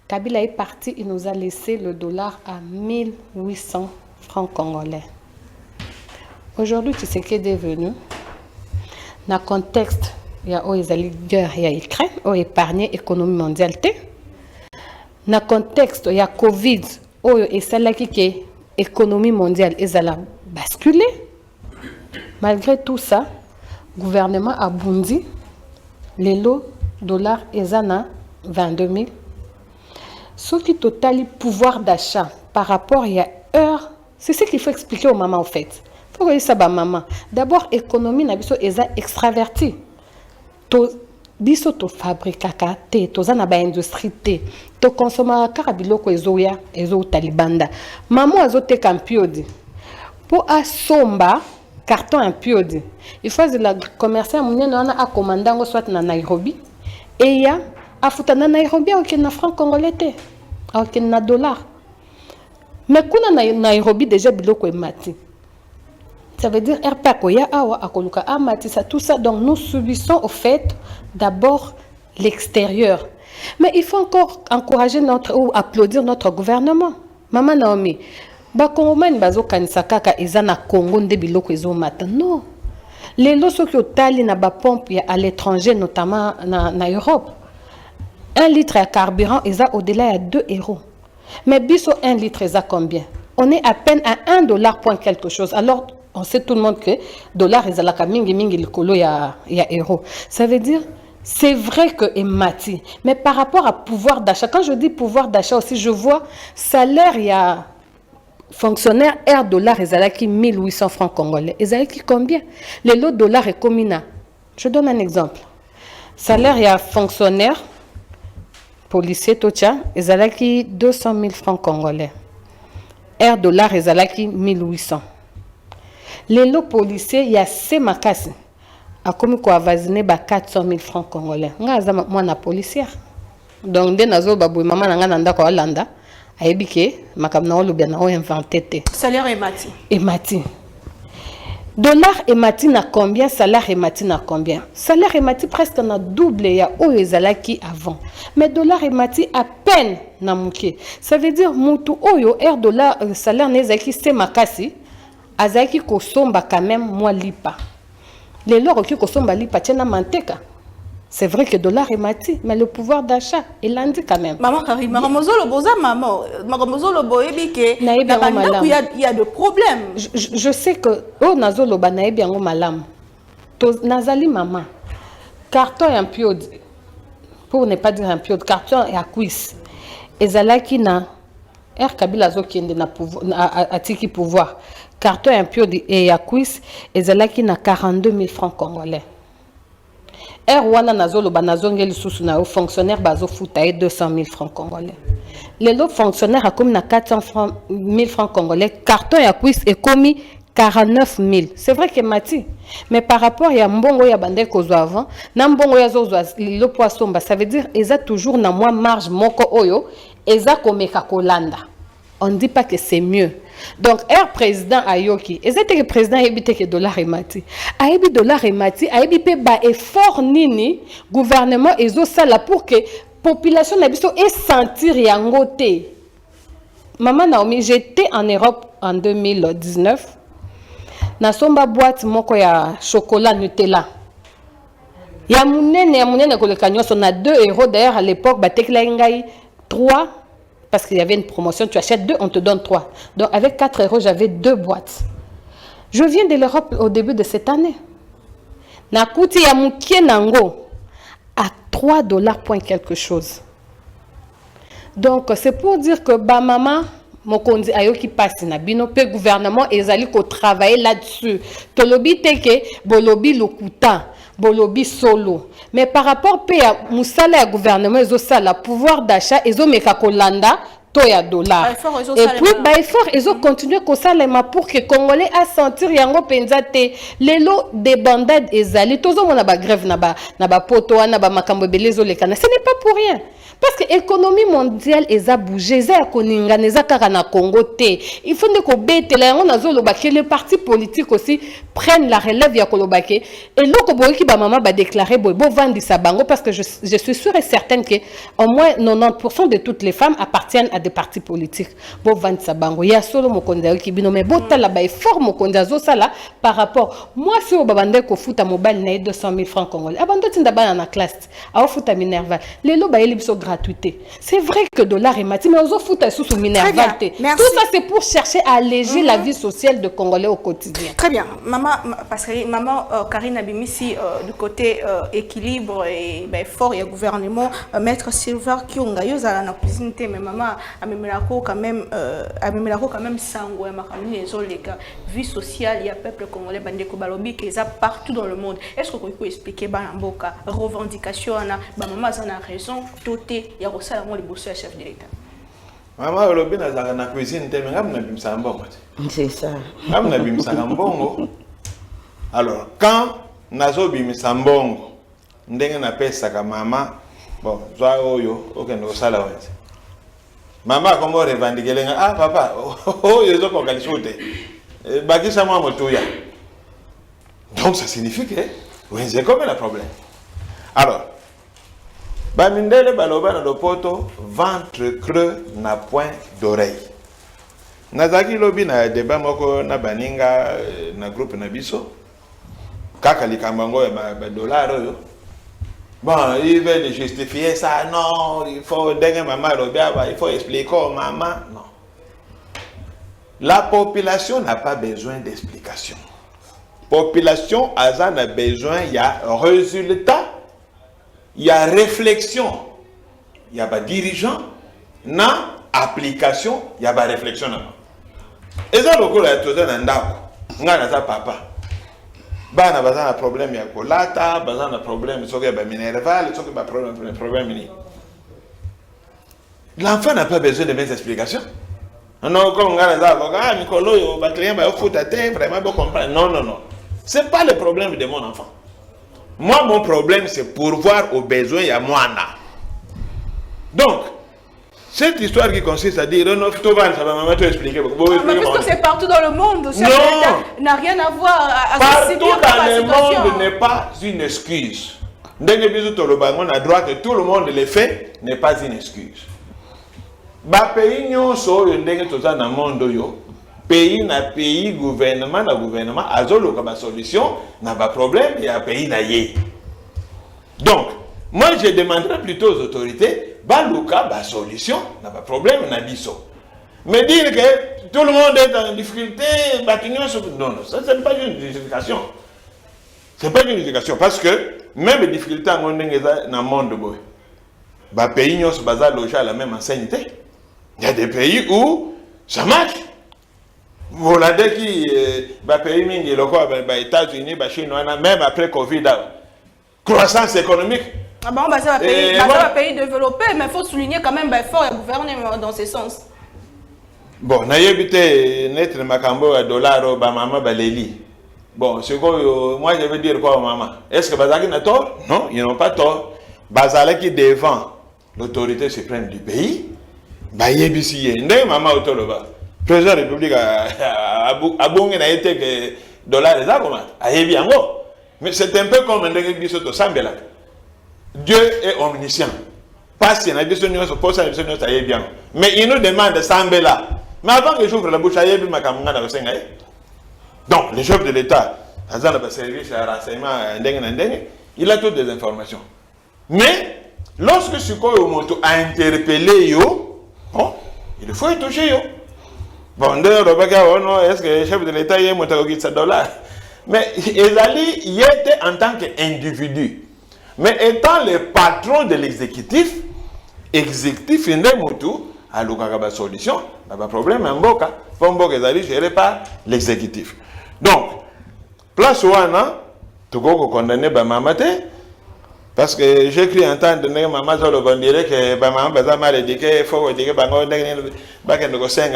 Kabila est parti, il nous a laissé le dollar à 1800 francs congolais. Aujourd'hui, tu sais qu'est devenu. Dans le contexte, il y a les guerres, il y a Ukraine, il y a épargné l'économie mondiale. Dans le contexte, il y a Covid, et c'est là que l'économie mondiale est basculée. Malgré tout ça, le gouvernement a bondi les lots dollars et 22 000. Ce qui total pouvoir d'achat par rapport à heure, c'est ce qu'il faut expliquer aux mamans en fait. Il faut que ça va maman. D'abord, l'économie est extravertie. Biso to fabrikaka te tozana ba industrie te to consomma karabiloko ezoya ezo talibanda maman azote kampiodi pour asomba carton impiodi il faut la commerçant munene wana a commandango soit na Nairobi et ya afuta na Nairobi au na franc congolais te au na dollar mais kuna na Nairobi déjà biloko emati. Ça veut dire Erpakoya awa akoluka amati ça tout ça donc nous subissons au fait d'abord l'extérieur. Mais il faut encore encourager ou applaudir notre gouvernement. Maman Naomi, ba Congolais bazo kanisa kaka ezana Congo nde biloko ezo mata. Non. Les lots qui otali na ba pompe à l'étranger notamment na Europe. 1 litre de carburant eza au-delà de 2 €. Mais biso 1 litre eza combien? On est à peine à $1 point quelque chose. Alors on sait tout le monde que dollar est à la mingi le colo ya euro. Ça veut dire c'est vrai que est mati, mais par rapport à pouvoir d'achat, quand je dis pouvoir d'achat aussi, je vois salaire il y a fonctionnaire $, est à qui 1800 francs congolais. Est à qui combien? Les lots dollars est combien? Je donne un exemple. Salaire il y a fonctionnaire policier tocha est à qui 200 000 francs congolais. $, est à qui 1800. Les lots policiers, il y a ces makasi. A comme quoi avasiner 400 000 francs congolais. Ngaza moi na policière. Donc dès nazo babu maman nanga nanda ko Hollanda, aibike makamna olubia na o inventé te. Salaire est mati. Et mati. Dollar et mati na combien, salaire et mati na combien? Salaire et mati presque na double ya o ezalaki avant. Mais dollar et mati à peine na muke. Ça veut dire mutu oyo $, salaire nezaki c'est makasi. Azaki kosomba quand même moi lipa. Les lois qui kosomba lipa tiena manteka. C'est vrai que dollar est mati, mais le pouvoir d'achat il lundi quand même. Maman Karine, maman boza maman, maman boyebi ke il y a de problèmes. Je sais que oh nazolo ba naebi yango malam. To nazali maman. Carton et un piod pour ne pas dire un piod, carton et à cuisse. Ezalaki na Kabila zo kende na pouvoir atiki pouvoir. Carton un peu et à cuisse et zalaki na 42 000 francs congolais. Wana nazolo banazongeli susu na fonctionnaire bazo futa 200 000 francs congolais. Les autres fonctionnaires a commis na 400 000 francs congolais. Carton et à cuisse est commis 49 000. C'est vrai que mati. Mais par rapport à mbongo ya bande kozo avant, na mbongo ya zozo le poisson ba ça veut dire eza toujours na moi marge moko oyo eza komeka kolanda. On ne dit pas que c'est mieux. Donc, président Ayoki, et c'était le président Ayebi que dollar et mati. $, et mati, Ayebi pe ba effort nini, gouvernement ezo sala pour que population na biso et sentir yango te. Maman Naomi, j'étais en Europe en 2019. Na somba boîte moko ya chocolat Nutella. Ya munene koleka nyonso na 2 € d'ailleurs à l'époque batekla ngai 3 parce qu'il y avait une promotion, tu achètes 2 on te donne 3. Donc avec 4 € j'avais 2 boîtes. Je viens de l'Europe au début de cette année. Na kuti ya mukie nango à 3 $ point quelque chose. Donc c'est pour dire que ba maman mokonzi ayoki passe na bino pe gouvernement ezali ko travailler là-dessus. Tolobi teke bolobi lokuta. Bolobi solo. Mais par rapport à Moussala et gouvernement, ils ont le pouvoir d'achat, ils ont Kolanda, toya dollar. Et puis, effort, ils ont continué comme ça pour que les Congolais a sentir yango penzate. Les lots des bandades ezali. Tous on a ba grève na ba poto na ba makambo belezo lekana. Ce n'est pas pour rien. Parce que l'économie mondiale a bougé, il faut que les partis politiques aussi prennent la relève et là, maman va déclarer parce que je suis sûre et certaine que au moins 90% de toutes les femmes appartiennent à des partis politiques. Il y a solo mokonda qui bino mais botala ba effort mokonda zo sala par rapport moi si au babande ko futa mobile na 200 000 francs congolais abando tinda ba na classe a futa minerval les lo ba elibiso gratuité. C'est vrai que dollar est mati, mais on fout sous minerval. Tout ça, c'est pour chercher à alléger la vie sociale de Congolais au quotidien. Très bien. Maman, parce que maman Karine Abimissi, du côté équilibre et fort, il y a gouvernement, Maître Silver qui ont gagné à la cuisine, mais maman a même quand même sanguin, les vie sociale, il y a peuple congolais, bandeko balobi, qui est partout dans le monde. Est-ce que vous pouvez expliquer Banamboka, revendication, maman a raison, tout est ça la chef de l'État. Maman olobi na zaka na cuisine te ngam na bimsa mbongo. C'est ça. Ngam na bimsa mbongo. Alors quand nazo bimsa mbongo ndenge na pesa ka mama bon zwa oyo okendo sala wete. Mama kombo revendiquer nga ah papa oyo zo ko kalisute. Bakisa moi motoya. Donc ça signifie que oui, c'est comme un problème. Alors Bamindele baloba na lopoto ventre creux na point d'oreille. Nazaki lobi na débat moko na baninga na groupe na biso. Kaka likambango ya ba dollar oyo. Bon, ils veulent justifier ça non, il faut dengue maman robia, il faut expliquer aux maman non. La population n'a pas besoin d'explication. Population a besoin il y a résultat. Il y a réflexion, il y a dirigeant, na application, il y a réflexion. Et ça, le coup, là, tout ça, on a papa. Bana bazana problème ya kolata, bazana problème soki ba minerval, soki ba problème. L'enfant n'a pas besoin de mes explications. Non, comme on a les avocats, Nicolo, ba client ba foot à terre, vraiment bon comprendre. Non, non, non. C'est pas le problème de mon enfant. Moi, mon problème, c'est pourvoir aux besoins à moi. Donc, cette histoire qui consiste à dire, non, ça va m'être expliqué. Mais puisque c'est partout dans le monde, ça n'a rien à voir à partout dans le monde n'est pas une excuse. Dès que on a droit que tout le monde le fait, n'est pas une excuse. Ba pays nyon so ndenge toza na monde yo. Pays na pays, gouvernement na gouvernement, azolo comme solution, n'a pas problème, il y a pays na yé. Donc, moi je demanderais plutôt aux autorités, balouka, ba solution, n'a pas problème, n'a biso. Mais dire que tout le monde est en difficulté, non, non, ça c'est pas une justification. C'est pas une justification, parce que même les difficultés dans le monde, ba pays nyon se basa loger à la même ancienneté. Il y a des pays où ça marche. Vous l'avez dit, les pays mingi, les États-Unis, les Chine, même après Covid, croissance économique. Ah bon, c'est un pays développé, mais il faut souligner quand même fort le gouvernement dans ce sens. Bon, on a évité notre macambo à dollar, maman, baleli. Bon, c'est quoi, moi je veux dire quoi, maman? Est-ce que Bazaki n'a tort? Non, ils n'ont pas tort. Bazalaki défend l'autorité suprême du pays. Bayebisi, maman autoloba. Le président de la République a bon été que dollar les arguments. Mais c'est un peu comme un Dieu est omniscient. Parce qu'il y a des solutions, ça y est bien. Mais il nous demande de s'embêter là. Mais avant que j'ouvre la bouche, il y a des gens. Donc, le chef de l'État, le service de renseignement, il a toutes les informations. Mais, lorsque Suko Yomoto a interpellé Yo, bon, il faut y toucher Yo. Bon, est-ce que le chef de l'État est $100? Mais Ezali y était en tant qu'individu. Mais étant le patron de l'exécutif, exécutif il n'est motu à l'okagaba solution, pas de problème en boka, Pomboka Ezali géré par l'exécutif. Donc, place où on a, tu peux condamner Bamamate, parce que j'ai cru entendre maman sur le dirait que maman va mal éduqué, il faut dire que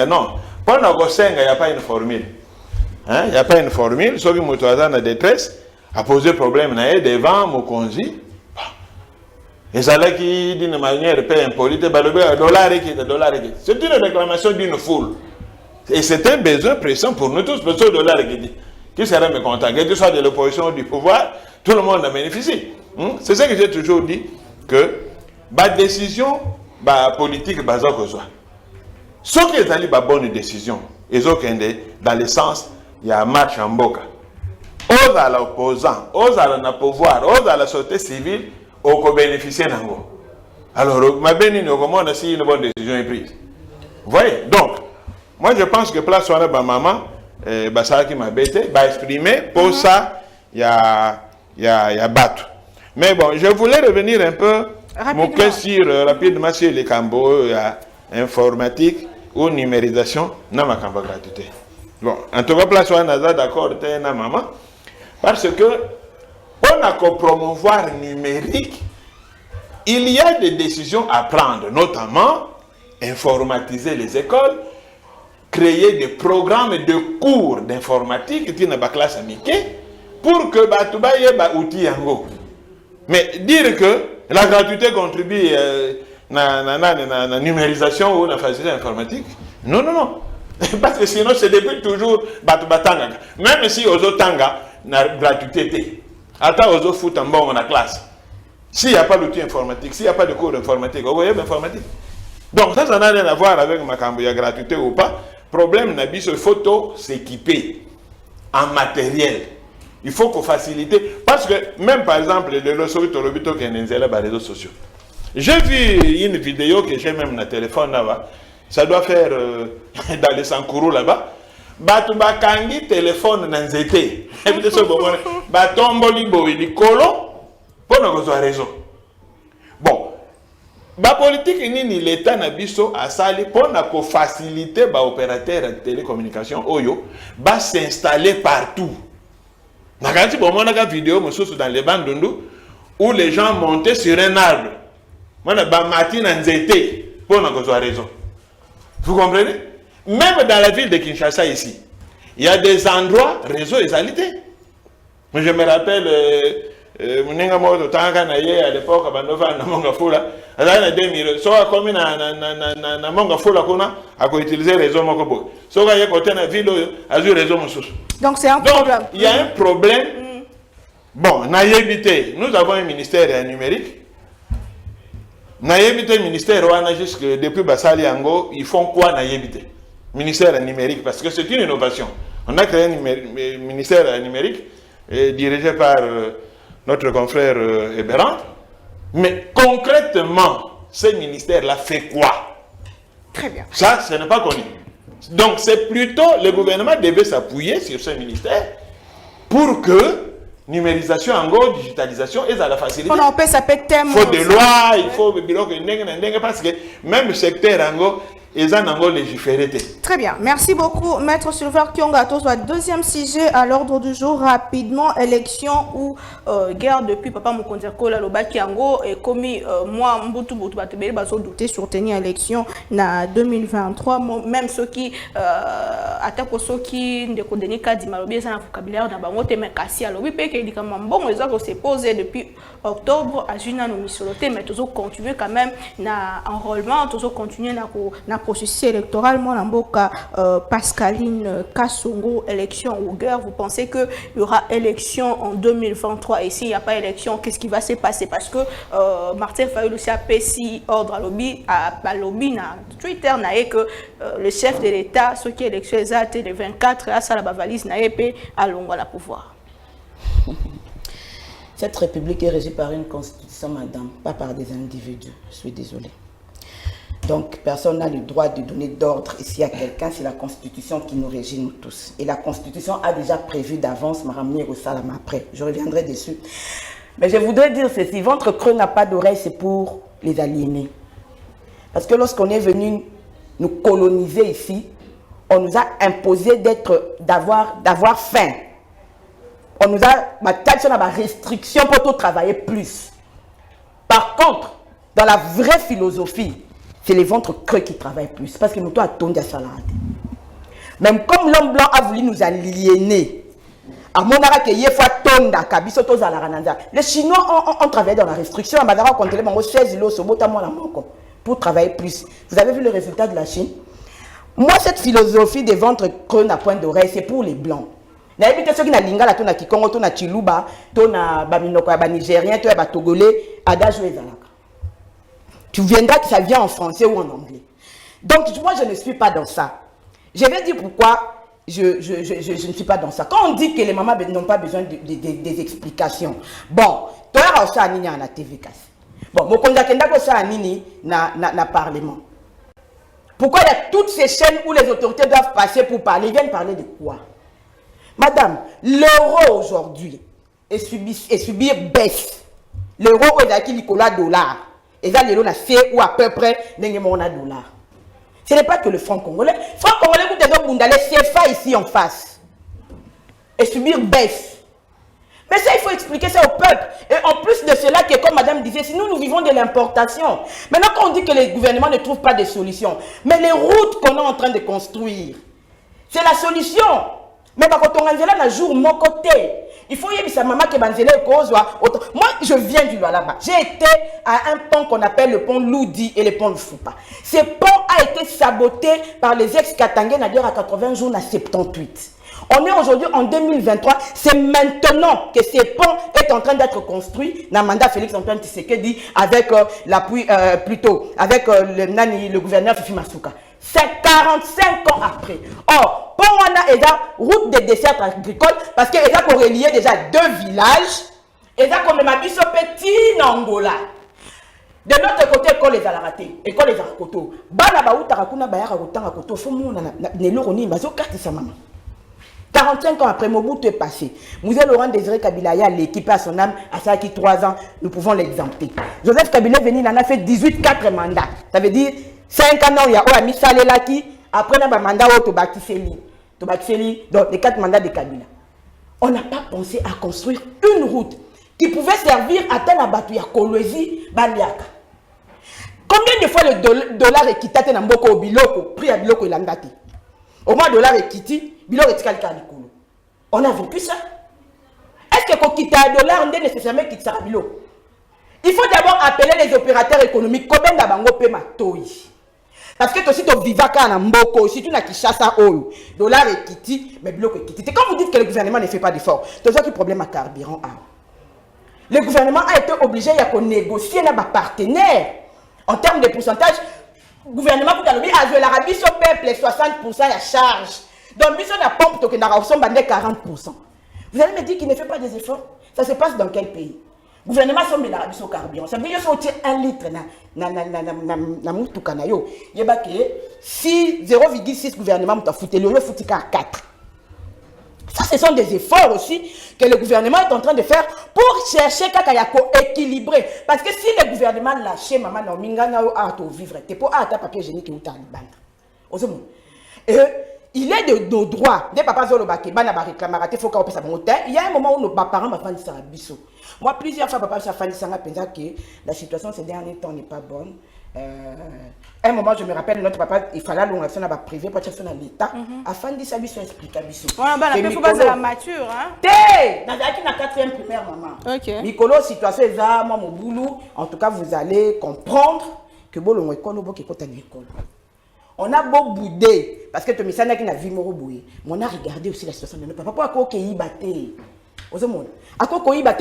non, pendant que il n'y a pas une formule. Il n'y a pas une formule, ceux qui sont en détresse, a posé problème devant Mokonzi. Et ça là qui d'une manière peu impolite, $, c'est une réclamation d'une foule. Et c'est un besoin pressant pour nous tous, parce que $, qui serait mécontent, que ce soit de l'opposition ou du pouvoir, tout le monde en bénéficie. C'est ça que j'ai toujours dit, que la décision politique, ce qui est une bonne décision, ils ont dans le sens, il y a marche en boca. Aux à l'opposant, aux à la pouvoir, aux à la société civile, au bénéficier d'ango. Alors, ma béni, au moment si une bonne décision est prise. Vous voyez? Donc, moi je pense que place soirée, maman, ça qui m'a bêté, exprimer, pour ça, il y a battu. Mais bon, je voulais revenir un peu, rapidement sur les cambos, informatique ou numérisation, dans ma campagne gratuité. Bon, en tout cas, place on a d'accord avec maman, parce que on a qu'à promouvoir numérique, il y a des décisions à prendre, notamment informatiser les écoles, créer des programmes de cours d'informatique qui n'est pas classe amicale pour que Batouba y ait des outils en go. Mais dire que la gratuité contribue à la numérisation ou à la facilité informatique, non, non, non. Parce que sinon, c'est depuis toujours Batouba Tanga. Même si aux autres Tanga, la gratuité, attends aux autres foot en bon la classe. S'il n'y a pas d'outil informatique, s'il n'y a pas de cours d'informatique, vous voyez l'informatique. Donc ça n'a rien à voir avec ma cambouille gratuité ou pas. Problème, il faut s'équiper en matériel. Il faut qu'on facilite. Parce que même par exemple, le Losovito qui est dans les réseaux sociaux. J'ai vu une vidéo que j'ai même dans le téléphone là-bas. Ça doit faire dans les Sankourou là-bas. Batouba kangi téléphone dans zété. Batomboli boili kolo. Pour nous raison. Bon. La politique ni l'État n'a biso à sali pour nous faciliter les opérateurs de télécommunication oyo va s'installer partout. N'a pas une vidéo dans les bandes où les gens montaient sur un arbre. Moi na matin en zété pour nous raison. Vous comprenez? Même dans la ville de Kinshasa ici, il y a des endroits réseau égalité. Je me rappelle Muninga moto tanga na ye à l'époque bandova na monga fula azana 2000 so comme na monga fula kuna ako utiliser réseau moko bo so ga ye côté na ville azu réseau mususu. Donc c'est un problème. Il y a un problème. Bon, na yebité, nous avons un ministère numérique. Na yebité ministère wana jusque depuis Basali Ango, ils font quoi na yebité? Ministère numérique parce que c'est une innovation. On a créé un ministère numérique dirigé par notre confrère Eberand. Mais concrètement, ce ministère-là fait quoi? Très bien. Ça, ce n'est pas connu. Donc, c'est plutôt le gouvernement devait s'appuyer sur ce ministère pour que numérisation, en gros, digitalisation, et ça la facilité. Il faut des lois, il faut des bureaux parce que même le secteur, en gros, ils ont légiféré. Très bien. Merci beaucoup, Maître Sylvain Kyongato. Soit deuxième sujet à l'ordre du jour, rapidement, élection ou guerre depuis Papa Mokonzerko, la Lobaki Ango, et commis, moi, Mbutu Mbutu Batubeli, baso douté sur tenir élection na 2023. Même ceux qui attaquent ceux qui ne connaissent pas d'imalobi, ça n'a vocabulaire dans Bangote, mais Kassi à l'obi, parce qu'il comme bon, les autres s'est posé depuis octobre à Juna no Misoloté, mais toujours continuer quand même na enrôlement, toujours continuer na processus électoral, mon amboka Pascaline Kassongo, élection ou guerre, vous pensez qu'il y aura élection en 2023 et s'il n'y a pas élection, qu'est-ce qui va se passer? Parce que Martin Fayulu aussi a payé ordre à lobby, na Twitter, que le chef de l'État, ce qui est élection exacte le 24, à la valise, n'a pas à l'ongwa la pouvoir. Cette république est régie par une constitution, madame, pas par des individus. Je suis désolée. Donc, personne n'a le droit de donner d'ordre ici à quelqu'un. C'est la constitution qui nous régit, nous tous. Et la constitution a déjà prévu d'avance, m'a ramené au salam après. Je reviendrai dessus. Mais je voudrais dire ceci. Ventre creux n'a pas d'oreille, c'est pour les aliénés. Parce que lorsqu'on est venu nous coloniser ici, on nous a imposé d'avoir faim. On nous a ma restriction pour tout travailler plus. Par contre, dans la vraie philosophie, c'est les ventres creux qui travaillent plus. Parce que nous avons attendu à ça. Même comme l'homme blanc a voulu nous aliéner, les Chinois ont travaillé dans la restriction. Pour travailler plus. Vous avez vu le résultat de la Chine? Moi, cette philosophie des ventres creux n'a point d'oreille, c'est pour les blancs. Ceux qui n'ont pas de Kikongo, de Chiluba, de Nigérien, de Togolais, adage ezalaka. Tu viendras que ça vient en français ou en anglais. Donc, moi, je ne suis pas dans ça. Je vais dire pourquoi je ne suis pas dans ça. Quand on dit que les mamans n'ont pas besoin des explications, bon, tu as aussi un à la TV. Bon, mon condamné aussi un Parlement. Pourquoi il y a toutes ces chaînes où les autorités doivent passer pour parler? Ils viennent parler de quoi? Madame, l'euro aujourd'hui est subir baisse. L'euro est acquis Nicolas dollar. Et là, l'euro n'a fait ou à peu près d'un dollar. Ce n'est pas que le franc congolais. Le franc congolais, vous devez vous d'aller CFA ici en face. Et subir baisse. Mais ça, il faut expliquer ça au peuple. Et en plus de cela, que comme madame disait, si nous vivons de l'importation. Maintenant, quand on dit que les gouvernements ne trouvent pas de solution, mais les routes qu'on est en train de construire, c'est la solution. Mais quand on a un jour mon côté, il faut y sa maman qui est cause. Moi, je viens du là-bas. J'ai été à un pont qu'on appelle le pont Loudi et le pont Lufupa. Ce pont a été saboté par les ex-Katangais, c'est-à-dire à 80 jours, à 78. On est aujourd'hui en 2023. C'est maintenant que ce pont est en train d'être construit. Dans le mandat Félix-Antoine Tshisekedi avec l'appui, plutôt, avec le gouverneur Fifi Masuka. C'est 45 ans après. Or, pour on a une route de dessert agricole parce qu'il y a pour relier déjà deux villages. Et là, comme ma biso petit Angola. De notre côté, école les a raté. École les a rakoto. Bana ba uta rakuna ba ya rakota rakoto. Faut mon na neloroni bazo carte sa maman. 45 ans après, Mobutu est passé. Mouzé Laurent Désiré Kabila a l'équipe à son âme, à ça qui 3 ans, nous pouvons l'exempter. Joseph Kabila est venu, il en a fait 18-4 mandats. Ça veut dire 5 ans, il y a Oami Salelaki, après il y a un mandat au Tobakiseli, donc les 4 mandats de Kabila. On n'a pas pensé à construire une route qui pouvait servir à tel abattu, à Kolwezi, Baliaka. Combien de fois le dollar est quitté dans Mboko au Biloko, prix à Biloko et Langati? Au moins, le dollar est quitté, Biloko est quitté. On a vécu ça. Est-ce que quand quitter un dollar, on est nécessairement quitter ça à Biloko? Il faut d'abord appeler les opérateurs économiques. Combien d'abango paiement toi? Parce que si tu vis à Mboko, si tu n'as qui chasse à eau, dollar est quitté, mais Biloko est quitté. Quand vous dites que le gouvernement ne fait pas d'efforts, c'est ça qui est le problème à carburant. Le gouvernement a été obligé de négocier avec des partenaires en termes de pourcentage. Le gouvernement a dit que l'Arabie sur peuple 60% à charge. Donc, si on a pompe, on a 40%. Vous allez me dire qu'il ne fait pas des efforts? Ça se passe dans quel pays? Le gouvernement sommes de l'Arabie sur carburant. Ça veut dire qu'il faut 1 litre na moutou yo. Il y a si 0,6 gouvernement a foutu le foutu à 4. Ça, ce sont des efforts aussi que le gouvernement est en train de faire pour chercher Kakayako équilibré. Parce que si le gouvernement lâche maman na mingana a to vivre, t'es pour ta papier génique ou ta libanda. Et il est de nos droits. Des papas zolobake, bana ba réclamer, il faut qu'on passe à mon hôtel. Il y a un moment où nos parents m'ont dit ça à biso. Moi, plusieurs fois, papa, ça fait que la situation ces derniers temps n'est pas bonne. Un moment, je me rappelle, notre papa, il fallait aller à la privé pour chercher l'État. Afin de s'habiller, expliquer à biso. Il faut pas de la mature, hein? T'es dans la 4e primaire, maman. Ok. Mikolo, situation est là, moi, mon boulot. En tout cas, vous allez comprendre que bon, l'école, bon, qui est l'école. On a beau bouder, parce que tu me sais qu'il a vu mon bouillé. Mais on a regardé aussi la situation de nos papas. Pourquoi qu'on y battait?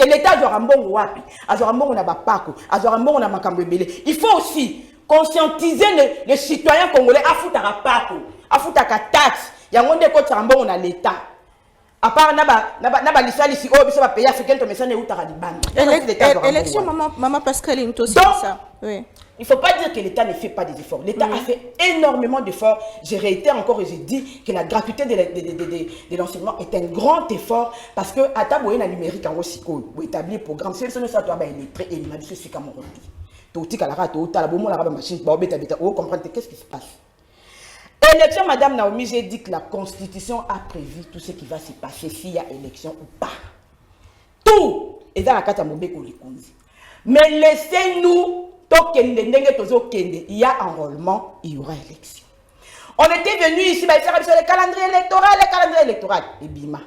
L'État a un bon wapi, a un bon nabapako, a un bon namakambebele. Il faut aussi conscientiser les citoyens congolais à foutre à pako, à foutre à taxe. Il y a un bon on a l'État. À part naba l'Israël ici, oh, ça va payer africain, mais ça n'est où t'as élection, maman Pascaline, aussi ça. Oui. Il ne faut pas dire que l'État ne fait pas des efforts. L'État a fait énormément d'efforts. J'ai réitéré encore et j'ai dit que la gratuité de l'enseignement est un grand effort parce que à ta boyenne numérique en Rosico, pour établir le programme, c'est le ça doit être et il m'a dit c'est comme on dit. Tout à la rate, tout à la bombe, la machine, on comprend qu'est-ce qui se passe. Élection, Madame Naomi, j'ai dit que la Constitution a prévu tout ce qui va se passer s'il y a élection ou pas. Tout est dans la carte à Mobeko Likondi. Mais laissez-nous. Il y a enrôlement, il y aura élection. On était venu ici, le calendrier électoral, et bima.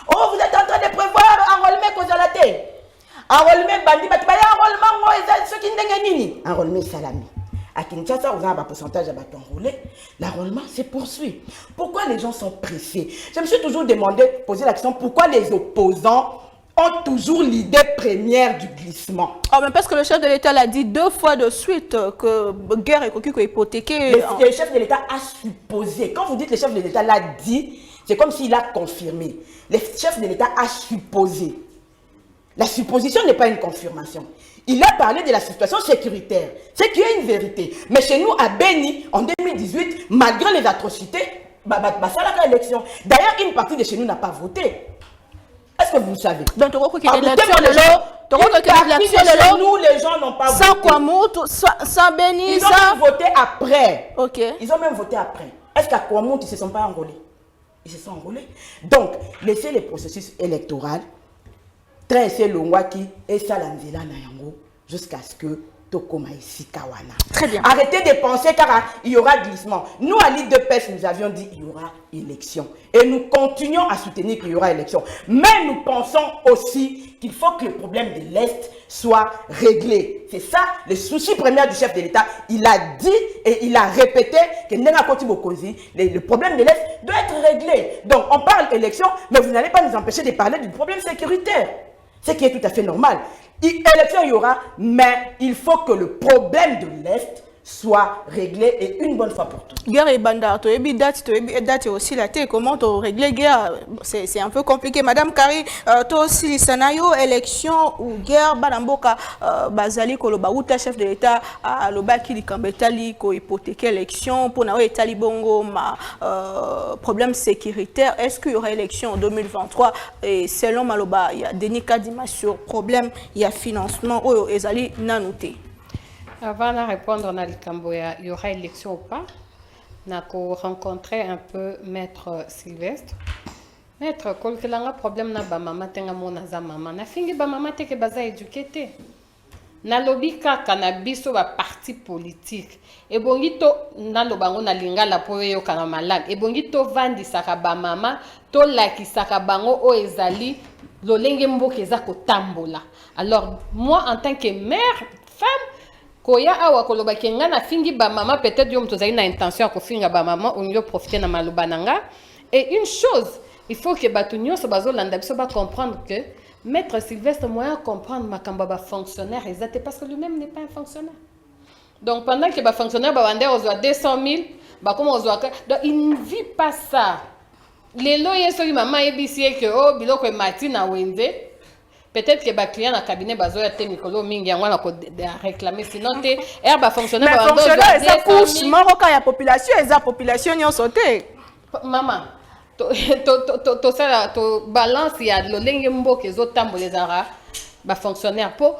Oh, vous êtes en train de prévoir enrôlement cause à la tête. Enrôlement bandi, enrôlement, ceux qui n'ont pas enrôlement salami. À Kinshasa, on a un pourcentage à enrôler. L'enrôlement se poursuit. Pourquoi les gens sont pressés? Je me suis toujours posé la question, pourquoi les opposants ont toujours l'idée première du glissement. Oh, mais parce que le chef de l'État l'a dit 2 fois de suite que guerre est hypothéquée. Le chef de l'État a supposé. Quand vous dites le chef de l'État l'a dit, c'est comme s'il a confirmé. Le chef de l'État a supposé. La supposition n'est pas une confirmation. Il a parlé de la situation sécuritaire. C'est qu'il y a une vérité. Mais chez nous, à Beni, en 2018, malgré les atrocités, ça a l'élection. D'ailleurs, une partie de chez nous n'a pas voté. Est-ce que vous savez? Donc, tu crois qu'il y a l'élection de l'eau? Nous, les gens n'ont pas voté. Sans Kouamoutou, sans Beni, ils ont même voté après. Ok. Ils ont même voté après. Est-ce qu'à Kouamoutou, ils ne se sont pas enrôlés? Ils se sont enrôlés. Donc, laissez le processus électoral tracer le Mwaki et Salanzela Nayango jusqu'à ce que Tokoma ici Kawana. Très bien. Arrêtez de penser car il y aura glissement. Nous, à l'IDPS, nous avions dit qu'il y aura élection. Et nous continuons à soutenir qu'il y aura élection. Mais nous pensons aussi qu'il faut que le problème de l'Est soit réglé. C'est ça le souci premier du chef de l'État. Il a dit et il a répété que le problème de l'Est doit être réglé. Donc, on parle élection, mais vous n'allez pas nous empêcher de parler du problème sécuritaire. Ce qui est tout à fait normal. Élection, il y aura, mais il faut que le problème de l'Est soit réglé et une bonne fois pour toutes. Guerre et bandar, tu as date aussi la tête. Comment tu régler guerre? C'est un peu compliqué. Madame Kari, tu aussi sanayo élection ou guerre balamboka bazali koloba ou ta chef de l'État à lobaki li kambetali ko hypothéquer élection pour na etali bongo ma problème sécuritaire. Est-ce qu'il y aura élection en 2023 et selon Maloba il y a Denis Kadima sur problème il y a financement oyo ezali nanouté. Avant de répondre à l'Ikamboya, il y aura élection ou pas? Nous avons rencontré un peu Maître Sylvestre. Maître, quand il y a un problème, maman, na fingi ba maman te ke baza éduqué. Na lobby kaka na biso ba parti politique. Et bongito na lobango na lingala po yo kana malade. Et bongito vandi saka ba mama to laki saka bango o ezali lolenge mboke za ko tambola. Alors moi en tant que mère, femme koya awa koloba kenga na fingi ba mama peut-être yo mtozali na intention ko finga ba mama on yo profiter na maloba nanga. Et une chose, il faut que batunyo so bazolanda biso ba comprendre que Maître Sylvestre moyen comprendre makamba ba fonctionnaire exact parce que lui-même n'est pas un fonctionnaire. Donc pendant que ba fonctionnaire ba vendre aux 200 000, ba comment aux donc il ne vit pas ça. Les loyers sur maman ebisi que oh biloko e matina wende. Peut-être que les clients dans le cabinet bazoya te mikolo mingi yango na ko réclamer sinon te ba fonctionnaire ba fonctionnaire ça couche moroka ya population eza population nyo sauté maman to balance ya lolenge mboke ezotambolezara ba fonctionnaire po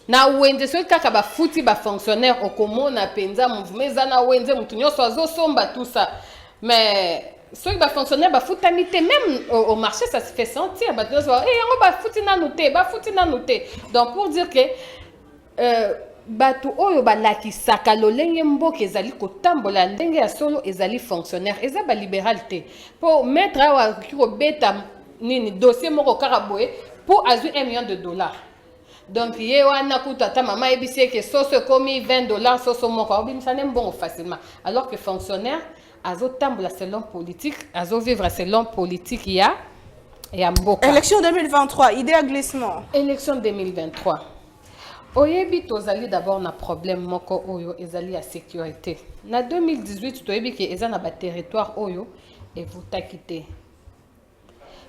na wende so kaka ba futi ba fonctionnaire okomona penza mouvement za na wende mutu nyonso azosomba tout ça mais ceux qui fonctionnaient même au marché ça se fait sentir donc pour dire que batu oyo balaki saka lolenge mboke ezali kotambola ndenge ya solo ezali fonctionnaire eza ba libéralité pour mettre awa ko beta nini dossier moko karaboé pour azu $1 million Donc, il y a un akuta ta maman et bisé que sauce commis $20, sauce moko, obim ça n'est bon facilement. Alors que fonctionnaire, azo tambula selon politique, azo vivre selon politique, il y a mboka. Élection 2023, idée à glissement. Élection 2023. Oyebi tozali d'abord na problème moko oyo ezali à sécurité. Na 2018 toyebi ke eza na ba territoire oyo et vous takité.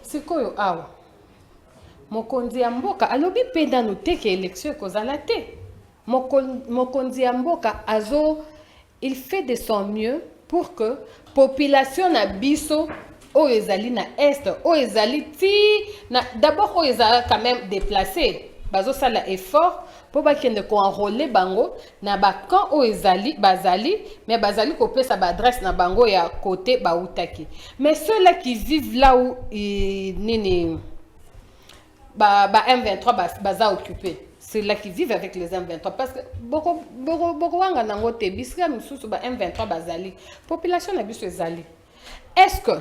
Sikoyo awa. Mokonzi ya mboka alobi penda no te ke élection ekozala te. Mokonzi ya mboka azo il fait de son mieux pour que population na biso oyo ezali na est oyo ezali ti na d'abord oyo ezala quand même déplacé bazo sala effort pour bakende ko enrôler bango na ba camp oyo ezali bazali mais bazali ko pesa ba adresse na bango ya côté ba utaki mais ceux là qui vivent là où nini ba M23 baza occupé. C'est là qui vivent avec les M23 parce que beaucoup wanga nango te bisika misusu ba M23 bazali population na biso ezali. Est-ce que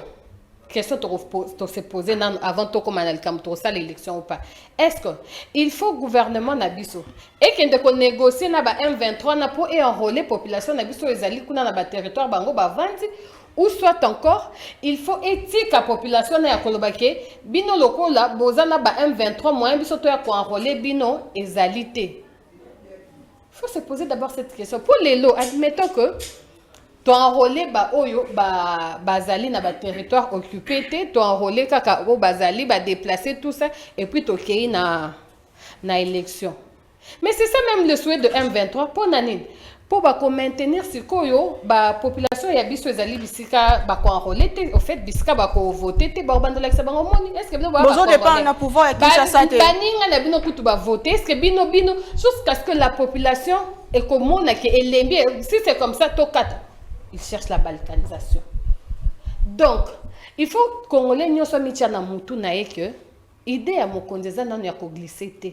question to se poser avant to comme analikam to ça l'élection ou pas? Est-ce que il faut gouvernement na biso et kende ko négocier na ba M23 na pour enrôler population na biso ezali kuna na ba territoire bango ba vandi ou soit encore il faut éthique à population na ya kolobake bino lokola bozana ba M23 moyen biso to ya ko enrôler bino ezalité. Il faut se poser d'abord cette question pour les lots. Admettons que tu enrôlé ba oyo ba bazali na ba territoire occupé te tu enrôlé kaka o bazali ba déplacer tout ça et puis to kei na élection. Mais c'est ça même le souhait de M23 pour nanine pour ba ko maintenir sikoyo ba population ya biso ezali bisika ba ko enrôler te au fait bisika ba ko voter te ba bandola sa bango moni est-ce que bino ba besoin de pas na pouvoir et tout ça te baninga na bino kutu ba voter est-ce que bino jusqu'à ce que la population et comme na ke elembi si c'est comme ça to kata ils cherchent la balkanisation. Donc, il faut que Congolais n'y soit mis na mutu na que idée à mokondeza nanu ya ko glisser te.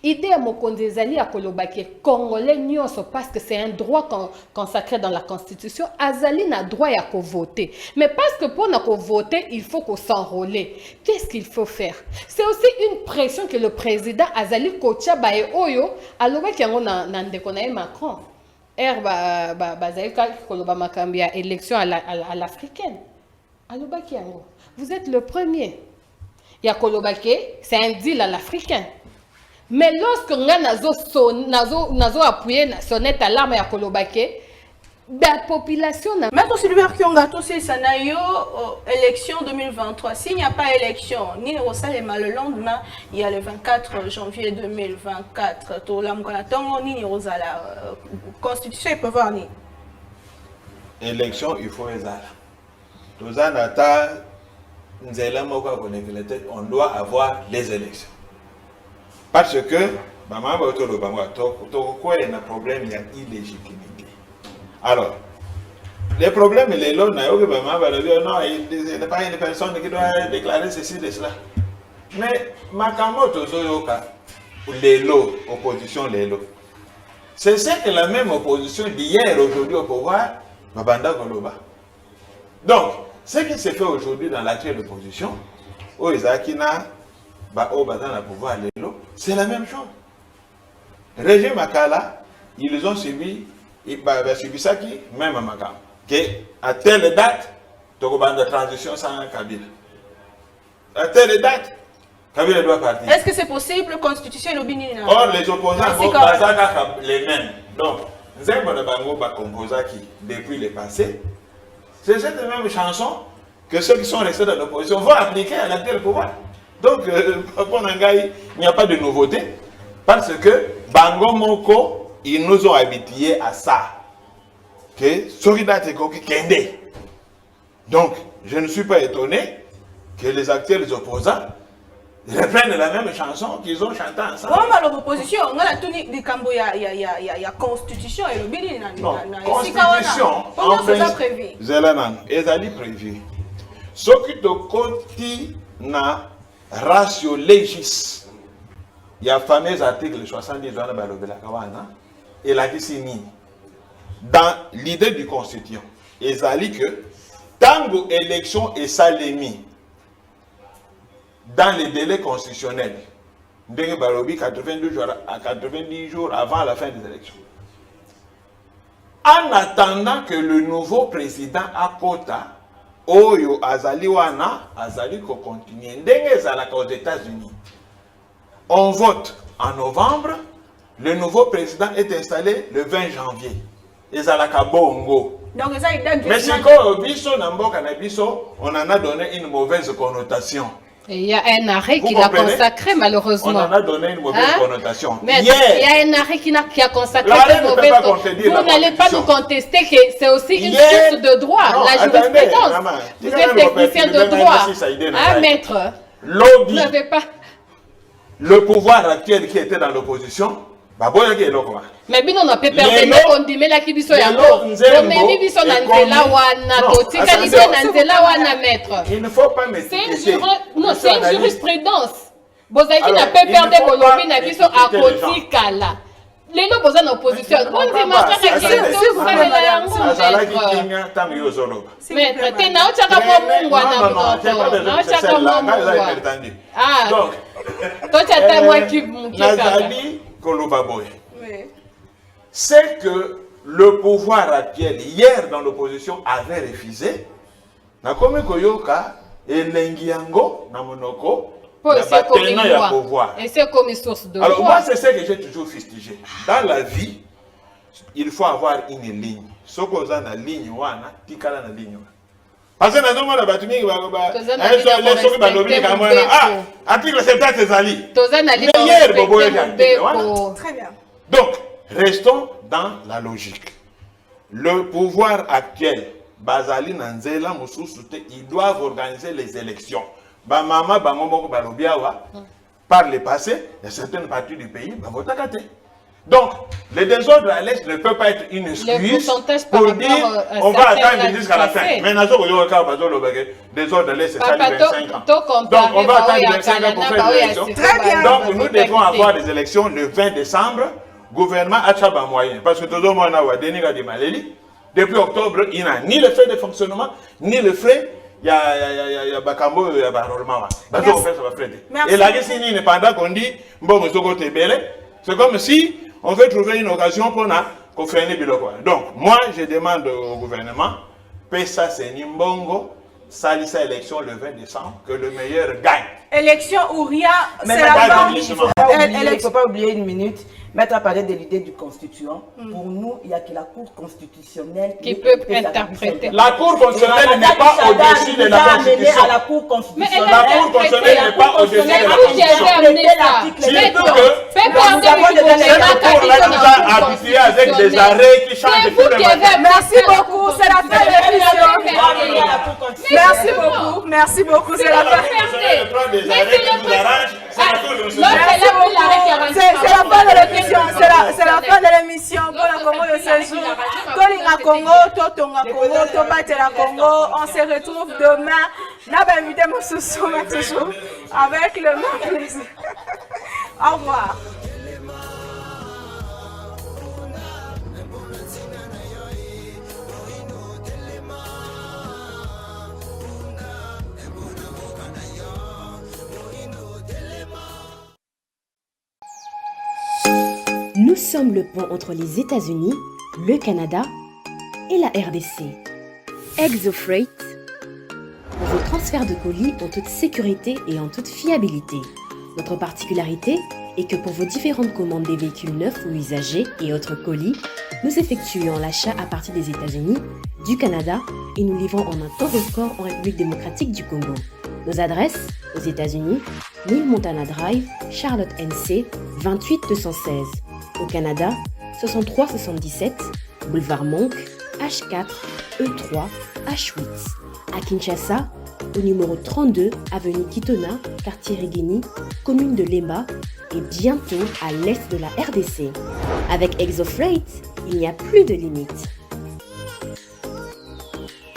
Idée à mokondeza li ya kolobaki Congolais n'y parce que c'est un droit consacré dans la Constitution. Azali na droit ya ko voter. Mais parce que pour na ko voter, il faut qu'on s'enrôler. Qu'est-ce qu'il faut faire? C'est aussi une pression que le président Azali Kocha bae oyo alobaki yango na ndeko na Macron. Élection à l'africaine. Vous êtes le premier. C'est un deal à l'africain. Mais lorsque on a appuyé la sonnette à l'arme à Kolobake, la population n'a pas. Mais Sylvain Kyonga, c'est Sanayo, élection 2023. S'il n'y a pas élection, ni au Salema le lendemain, il y a le 24 janvier 2024. Tout la Mkanatongo, ni au la Constitution, il peut voir ni. Élection, il faut les avoir. On doit avoir les élections. Parce que, maman, il y a un problème, il y a illégitimité. Alors, les problèmes, les lots, non, il n'est pas une personne qui doit déclarer ceci, de cela. Mais, Makamoto Zoyoka, les lots, opposition, les lots. C'est ça que la même opposition d'hier, aujourd'hui au pouvoir, Mabanda Goloba. Donc, ce qui se fait aujourd'hui dans l'actuelle opposition, au Isakina, au Bazan, pouvoir, les lots, c'est la même chose. Régime Makala, ils ont subi. Il va subir ça qui, même à Makam, qu'à telle date, tu as une transition sans Kabila. À telle date, Kabila doit partir. Est-ce que c'est possible, la Constitution et l'Obini? Or, les opposants vont les mêmes. Donc, nous avons composé qui, depuis le passé, c'est cette même chanson que ceux qui sont restés dans l'opposition vont appliquer à l'actuel pouvoir. Donc, il n'y a pas de nouveauté, parce que Bango Moko, ils nous ont habitués à ça. Que Solidarité Koki Kende. Donc, je ne suis pas étonné que les actuels opposants reprennent la même chanson qu'ils ont chantée ensemble. Comment l'opposition, on a tout dit quand il y a constitution et le bini non, constitution. Comment c'est prévu? Zelanan, ezali prévu. Ce qui te conti na ratio légis. Il y a le fameux article 70 de la Kawana. Et la décennie, dans l'idée du constituant, ils ont dit que tant que l'élection est salémie dans les délais constitutionnels, ndenge balobi 90 jours avant la fin des élections. En attendant que le nouveau président Akota Oyo Azali Wana Azali ko continue ndenge ezalaka aux États-Unis. On vote en novembre, le nouveau président est installé le 20 janvier. Ezalaka bongo. Donc ça mais si ko biso na mboka na biso, on en a donné une mauvaise connotation. Et il y a un arrêt qui l'a consacré, malheureusement. On en a donné une mauvaise connotation. Mais il y a un arrêt qui a consacré cette mauvaise connotation. Vous n'allez pas nous contester que c'est aussi une source de droit, non, la jurisprudence. Vous êtes technicien de droit. Ah, maître. Lobby. Vous n'avez pas... Le pouvoir actuel qui était dans l'opposition, mais bien on a pas perdu on dit mais la kibiso ya ngo mais biso na nzela wana to tikalité na nzela wana maître. Il ne faut pas mettre non, c'est une jurisprudence. Bozaki n'a pas perdu bolobi na biso a kotikala. Les gens sont en opposition. On dit maître maître te na ochaka mo ah toi tu as moi qui c'est que le pouvoir actuel, hier dans l'opposition, avait refusé. Na comme koyoka elengiango na monoko na pouvoir. Et c'est comme une source de alors moi c'est ce que j'ai toujours fustigé. Dans la vie, il faut avoir une ligne. Soko za na ligne wana tikala na ligne. Parce que na zomo na batumi article 70 ezali. Hier bobo très bien. Donc, restons dans la logique. Le pouvoir actuel, Bazali Nanzela Moussousute, ils doivent organiser les élections. Bamama, Bamomoko, Balobiawa, par le passé, il y a certaines parties du pays, Bavotakate. Donc, le désordre à l'Est ne peut pas être une excuse pour dire on va attendre jusqu'à la fin. Mais nous désordre à l'Est, c'est ça, 25 ans. Donc, on va attendre 25 ans pour faire des élections. Donc, nous devons avoir des élections le 20 décembre. Gouvernement a chaba moyen. Parce que tout le monde a des maladies. Depuis octobre, il n'y a ni le frais de fonctionnement, ni le frais. Il y a Bakambo, il y a Barolma. Et la question est pendant qu'on dit, c'est comme si on veut trouver une occasion pour faire une biloko. Donc, moi, je demande au gouvernement, Pesa Senimbongo, Salissa élection le 20 décembre, que le meilleur gagne. Élection ou rien, c'est la fin. Il ne faut pas oublier une minute. Maître a parlé de l'idée du constituant. Pour nous, il n'y a que la Cour constitutionnelle qui peut interpréter. La Cour constitutionnelle n'est pas au-dessus de la Constitution. La Cour constitutionnelle n'est pas au-dessus de la Constitution. Habitué avec des arrêts qui changent tout le matin. Merci beaucoup, c'est la fin de l'émission. Merci beaucoup, merci beaucoup, c'est la fin. C'est la fin de l'émission. C'est la fin de l'émission pour la Congo de ce jour. Tolinga Congo, Totonga Congo, Tobatela Congo. On se retrouve demain. N'a pas invité mon sous-souma toujours avec le même plaisir. Au revoir. Nous sommes le pont entre les États-Unis, le Canada et la RDC. ExoFreight, vos transferts de colis en toute sécurité et en toute fiabilité. Notre particularité est que pour vos différentes commandes des véhicules neufs ou usagés et autres colis, nous effectuons l'achat à partir des États-Unis, du Canada et nous livrons en un temps record en République démocratique du Congo. Nos adresses aux États-Unis, 1000 Montana Drive, Charlotte NC, 28216. Au Canada, 6377, boulevard Monk, H4, E3, H8. À Kinshasa, au numéro 32, avenue Kitona, quartier Rigini, commune de Lemba et bientôt à l'est de la RDC. Avec ExoFreight, il n'y a plus de limites.